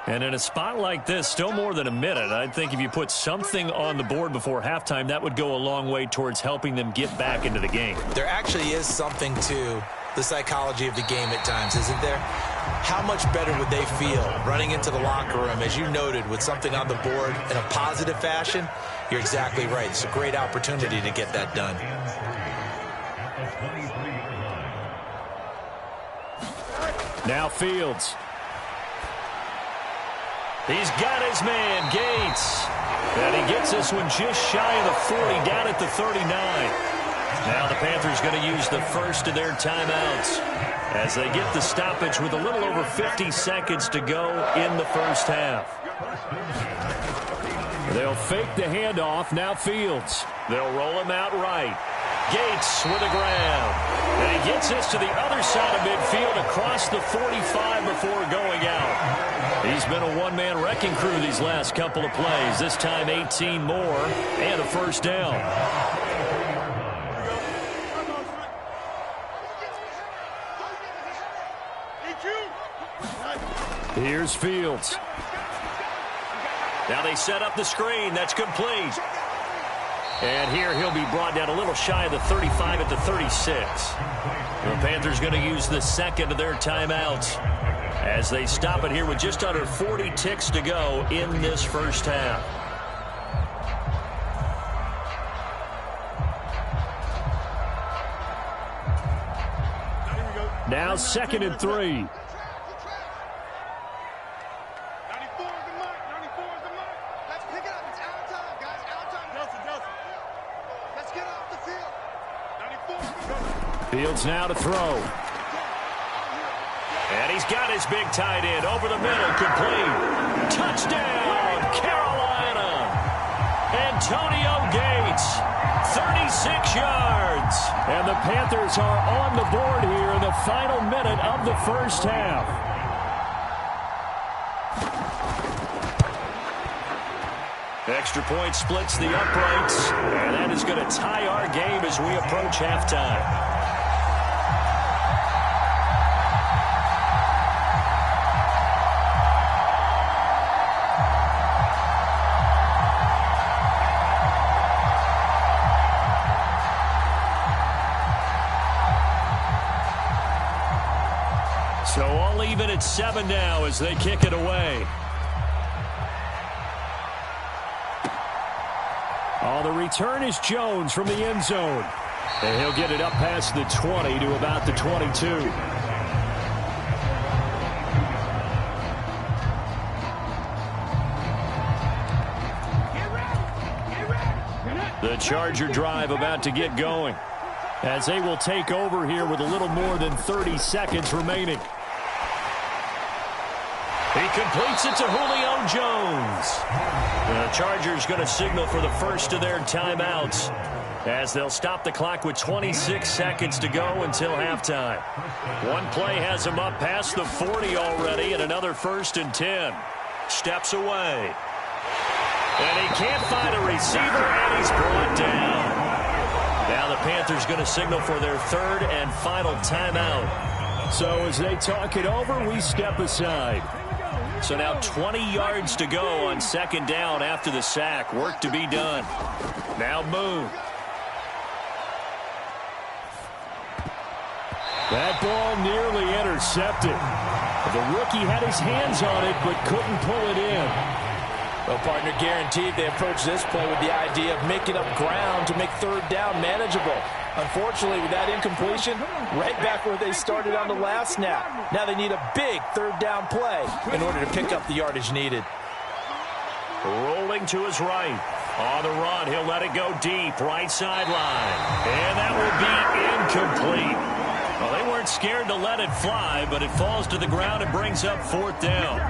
And in a spot like this, still more than a minute, I think if you put something on the board before halftime, that would go a long way towards helping them get back into the game. There actually is something to the psychology of the game at times, isn't there? How much better would they feel running into the locker room, as you noted, with something on the board in a positive fashion? You're exactly right. It's a great opportunity to get that done. Now Fields. He's got his man, Gates. And he gets this one just shy of the 40, down at the 39. Now the Panthers going to use the first of their timeouts as they get the stoppage with a little over 50 seconds to go in the first half. They'll fake the handoff. Now Fields. They'll roll him out right. Gates with the ground. And he gets this to the other side of midfield across the 45 before going out. He's been a one-man wrecking crew these last couple of plays. This time 18 more and a first down. Here's Fields. Now they set up the screen. That's complete. And here he'll be brought down a little shy of the 35 at the 36. The Panthers going to use the second of their timeouts as they stop it here with just under 40 ticks to go in this first half. Now 2nd and 3. Fields now to throw. And he's got his big tight end over the middle, complete. Touchdown, Carolina. Antonio Gates, 36 yards. And the Panthers are on the board here in the final minute of the first half. Extra point splits the uprights, and that is going to tie our game as we approach halftime. So all even at 7 now as they kick it away. Oh, the return is Jones from the end zone. And he'll get it up past the 20 to about the 22. The Charger drive about to get going as they will take over here with a little more than 30 seconds remaining. He completes it to Julio Jones. The Chargers going to signal for the first of their timeouts as they'll stop the clock with 26 seconds to go until halftime. One play has him up past the 40 already, and another 1st and 10. Steps away. And he can't find a receiver, and he's brought down. Now the Panthers going to signal for their 3rd and final timeout. So as they talk it over, we step aside. So now 20 yards to go on 2nd down after the sack. Work to be done. Now Moon. That ball nearly intercepted. The rookie had his hands on it but couldn't pull it in. Well, partner, guaranteed they approach this play with the idea of making up ground to make 3rd down manageable. Unfortunately, with that incompletion, right back where they started on the last snap. Now they need a big 3rd down play in order to pick up the yardage needed. Rolling to his right. On the run, he'll let it go deep, right sideline. And that will be incomplete. Well, they weren't scared to let it fly, but it falls to the ground and brings up 4th down.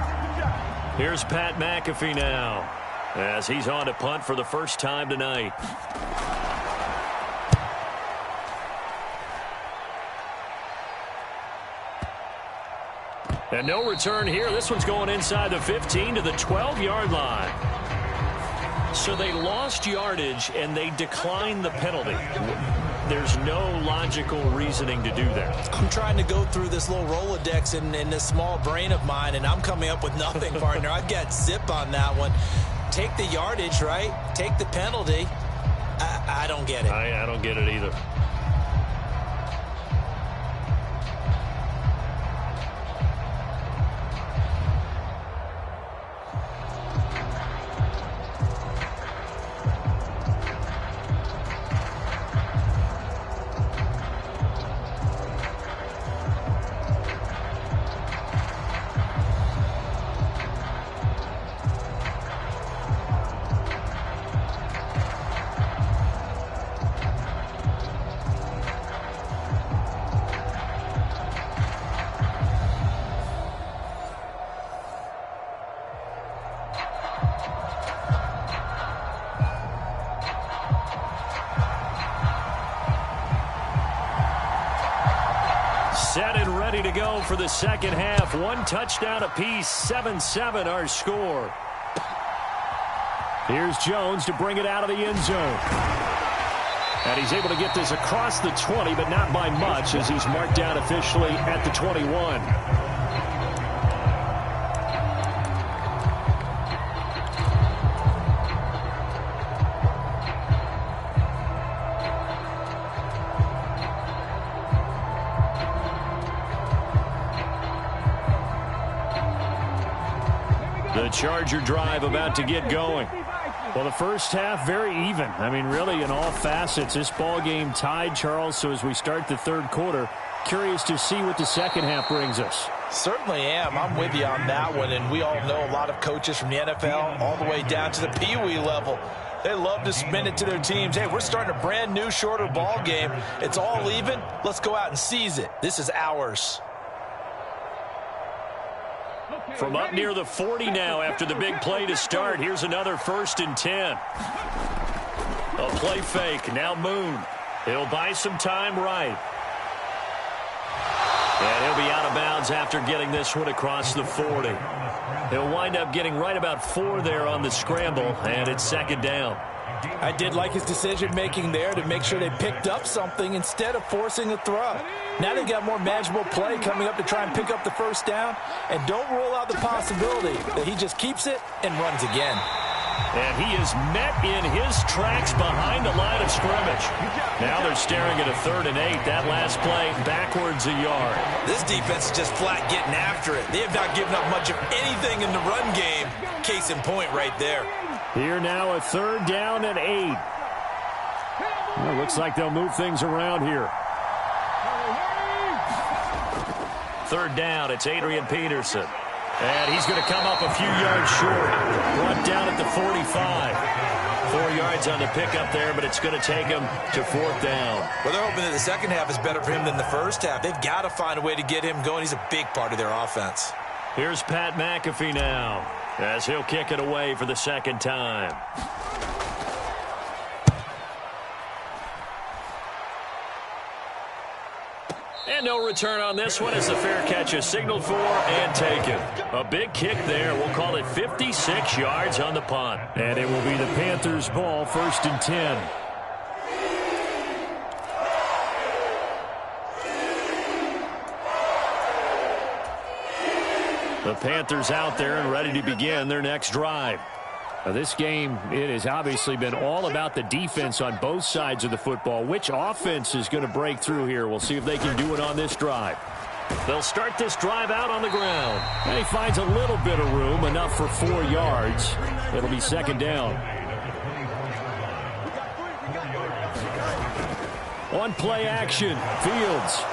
Here's Pat McAfee now as he's on to punt for the first time tonight. And no return here. This one's going inside the 15 to the 12-yard line. So they lost yardage, and they declined the penalty. There's no logical reasoning to do that. I'm trying to go through this little Rolodex in this small brain of mine, and I'm coming up with nothing, partner. I've got zip on that one. Take the yardage, right? Take the penalty. I don't get it. I don't get it either. Ready to go for the second half. One touchdown apiece, 7-7 our score. Here's Jones to bring it out of the end zone. And he's able to get this across the 20, but not by much, as he's marked down officially at the 21. The Charger drive about to get going. Well, the first half, very even. I mean, really, in all facets, this ball game tied, Charles. So as we start the third quarter, curious to see what the second half brings us. Certainly am. I'm with you on that one. And we all know a lot of coaches from the NFL all the way down to the Pee-wee level. They love to spin it to their teams. Hey, we're starting a brand new, shorter ball game. It's all even. Let's go out and seize it. This is ours. From up near the 40 now after the big play to start. Here's another 1st and 10. A play fake. Now Moon. He'll buy some time right. And he'll be out of bounds after getting this one across the 40. He'll wind up getting right about 4 there on the scramble, and it's second down. I did like his decision-making there to make sure they picked up something instead of forcing a throw. Now they got more manageable play coming up to try and pick up the first down, and don't rule out the possibility that he just keeps it and runs again. And he is met in his tracks behind the line of scrimmage. Now they're staring at a 3rd and 8. That last play backwards a yard. This defense is just flat getting after it. They have not given up much of anything in the run game. Case in point right there. Here now a 3rd down and 8. Well, looks like they'll move things around here. 3rd down, it's Adrian Peterson. And he's going to come up a few yards short. Brought down at the 45. 4 yards on the pickup there, but it's going to take him to 4th down. Well, they're hoping that the second half is better for him than the first half. They've got to find a way to get him going. He's a big part of their offense. Here's Pat McAfee now, as he'll kick it away for the second time. And no return on this one as the fair catch is signaled for and taken. A big kick there. We'll call it 56 yards on the punt. And it will be the Panthers' ball, 1st and 10. The Panthers out there and ready to begin their next drive. Now, this game, it has obviously been all about the defense on both sides of the football. Which offense is going to break through here? We'll see if they can do it on this drive. They'll start this drive out on the ground. And he finds a little bit of room, enough for 4 yards. It'll be second down. On play action, Fields.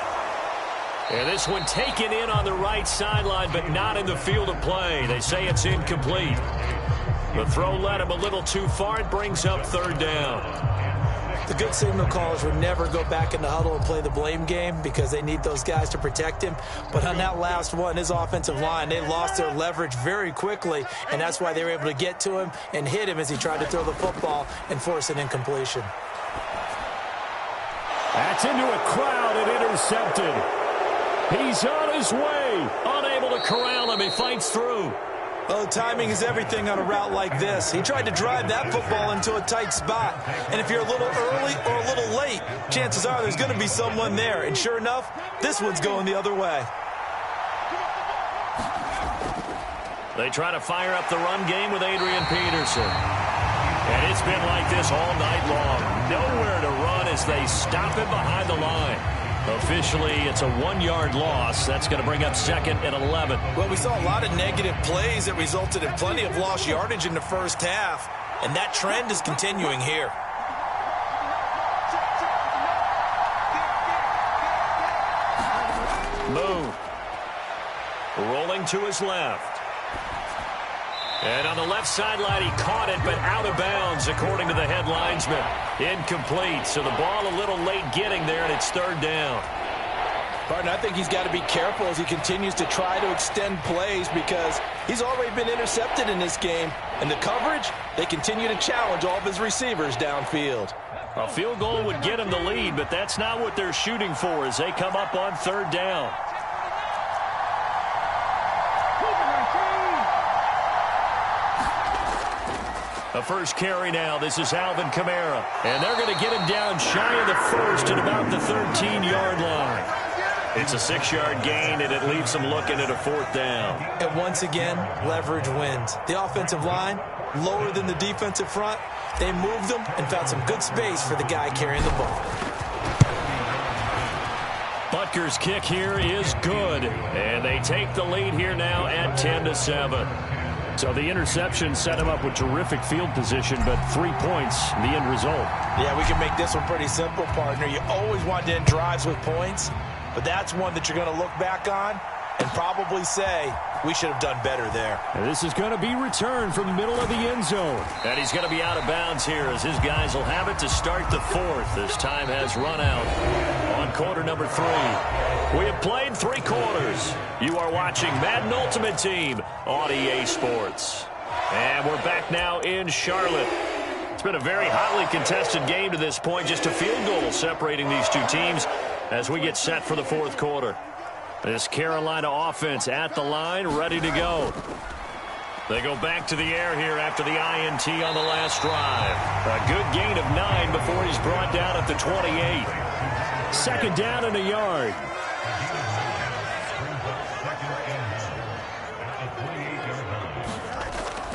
And this one taken in on the right sideline, but not in the field of play. They say it's incomplete. The throw led him a little too far. It brings up 3rd down. The good signal callers would never go back in the huddle and play the blame game because they need those guys to protect him. But on that last one, his offensive line, they lost their leverage very quickly, and that's why they were able to get to him and hit him as he tried to throw the football and force an incompletion. That's into a crowd and intercepted. He's on his way. Unable to corral him. He fights through. Oh, timing is everything on a route like this. He tried to drive that football into a tight spot. And if you're a little early or a little late, chances are there's going to be someone there. And sure enough, this one's going the other way. They try to fire up the run game with Adrian Peterson. And it's been like this all night long. Nowhere to run as they stop him behind the line. Officially, it's a 1-yard loss. That's going to bring up 2nd and 11. Well, we saw a lot of negative plays that resulted in plenty of lost yardage in the first half, and that trend is continuing here. Moon. Rolling to his left. And on the left sideline, he caught it, but out of bounds, according to the head linesman. Incomplete, so the ball a little late getting there, and it's 3rd down. Pardon, I think he's got to be careful as he continues to try to extend plays because he's already been intercepted in this game. And the coverage, they continue to challenge all of his receivers downfield. A field goal would get him the lead, but that's not what they're shooting for as they come up on 3rd down. A first carry now. This is Alvin Kamara. And they're going to get him down shy of the first at about the 13-yard line. It's a 6-yard gain, and it leaves them looking at a 4th down. And once again, leverage wins. The offensive line, lower than the defensive front. They moved them and found some good space for the guy carrying the ball. Butker's kick here is good. And they take the lead here now at 10-7. So the interception set him up with terrific field position, but 3 points, the end result. Yeah, we can make this one pretty simple, partner. You always want to end drives with points, but that's one that you're going to look back on and probably say, we should have done better there. And this is going to be returned from the middle of the end zone. And he's going to be out of bounds here as his guys will have it to start the 4th. This time has run out on quarter number 3. We have played 3 quarters. You are watching Madden Ultimate Team on EA Sports. And we're back now in Charlotte. It's been a very hotly contested game to this point. Just a field goal separating these two teams as we get set for the 4th quarter. This Carolina offense at the line, ready to go. They go back to the air here after the INT on the last drive. A good gain of 9 before he's brought down at the 28. 2nd down and a yard.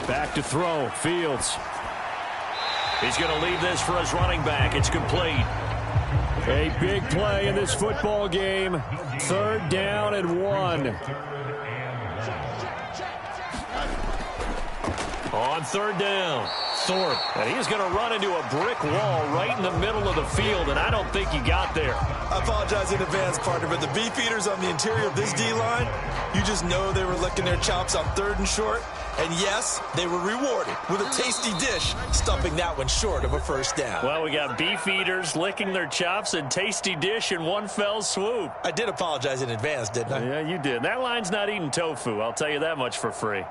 Back to throw, Fields. He's going to leave this for his running back. It's complete. A big play in this football game. 3rd down and 1. On 3rd down, Thorpe. And he's going to run into a brick wall right in the middle of the field, and I don't think he got there. I apologize in advance, partner, but the beefeaters on the interior of this D-line, you just know they were licking their chops on 3rd and short. And yes, they were rewarded with a tasty dish, stuffing that one short of a 1st down. Well, we got beef eaters licking their chops and tasty dish in one fell swoop. I did apologize in advance, didn't I? Yeah, you did. That line's not eating tofu. I'll tell you that much for free.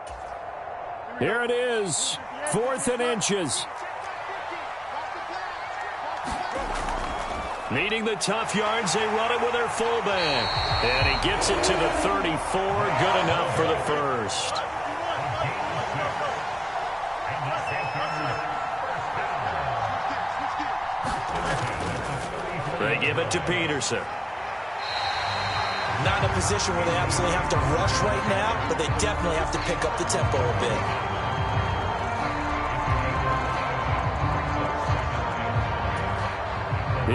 Here it is, 4th and inches. Needing the tough yards, they run it with their fullback. And he gets it to the 34, good enough for the 1st. They give it to Peterson. Not in a position where they absolutely have to rush right now, but they definitely have to pick up the tempo a bit.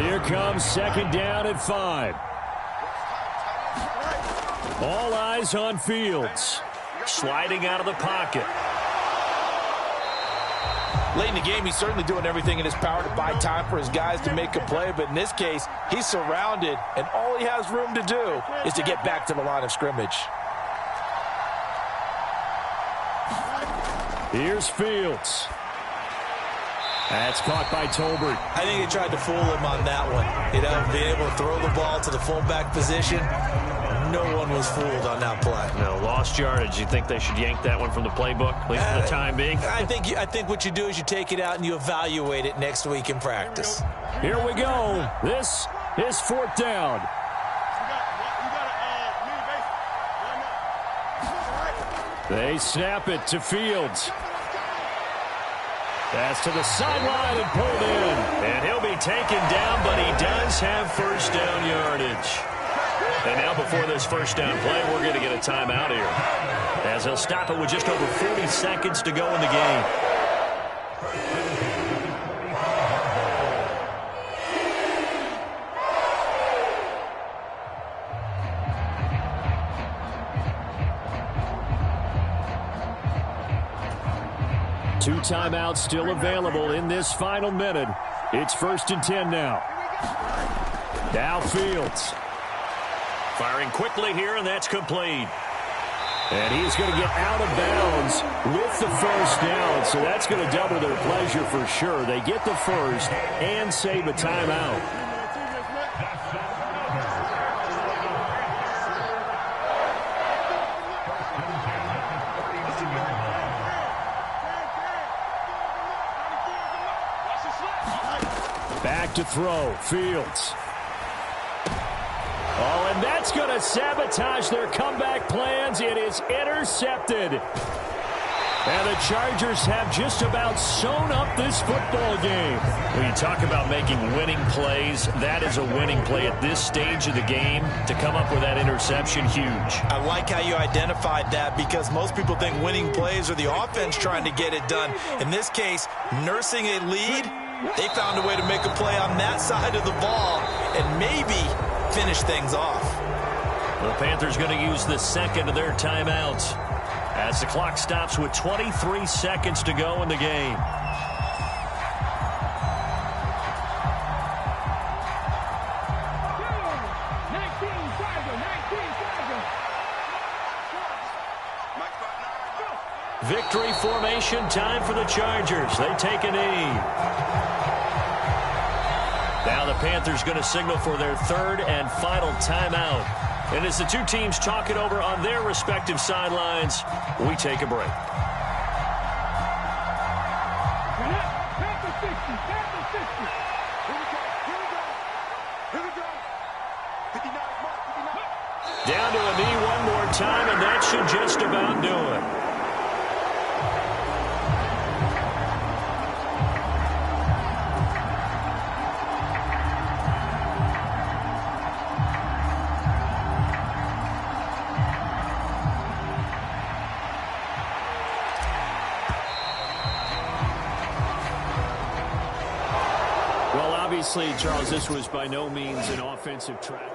Here comes 2nd down and 5. All eyes on Fields. Sliding out of the pocket. Late in the game, he's certainly doing everything in his power to buy time for his guys to make a play. But in this case, he's surrounded, and all he has room to do is to get back to the line of scrimmage. Here's Fields. That's caught by Tolbert. I think they tried to fool him on that one. You know, being able to throw the ball to the fullback position. No one was fooled on that play. No, lost yardage. You think they should yank that one from the playbook, at least for the time being? I think what you do is you take it out and you evaluate it next week in practice. Here we go. This is 4th down. They snap it to Fields. That's to the sideline and pulled in. And he'll be taken down, but he does have 1st down yardage. And now before this 1st down play, we're going to get a timeout here, as he'll stop it with just over 40 seconds to go in the game. Two timeouts still available in this final minute. It's 1st and 10 now. Now Fields. Firing quickly here, and that's complete. And he's going to get out of bounds with the 1st down, so that's going to double their pleasure for sure. They get the 1st and save a timeout. Back to throw, Fields. Oh, and that's going to sabotage their comeback plans. It is intercepted. And the Chargers have just about sewn up this football game. When you talk about making winning plays, that is a winning play at this stage of the game. To come up with that interception, huge. I like how you identified that, because most people think winning plays are the offense trying to get it done. In this case, nursing a lead, they found a way to make a play on that side of the ball and maybe finish things off. The Panthers going to use the second of their timeouts as the clock stops with 23 seconds to go in the game. Victory formation time for the Chargers. They take a knee. Now the Panthers going to signal for their third and final timeout. And as the two teams talk it over on their respective sidelines, we take a break. Down to a knee one more time, and that should just about do it. Well, obviously, Charles, this was by no means an offensive track.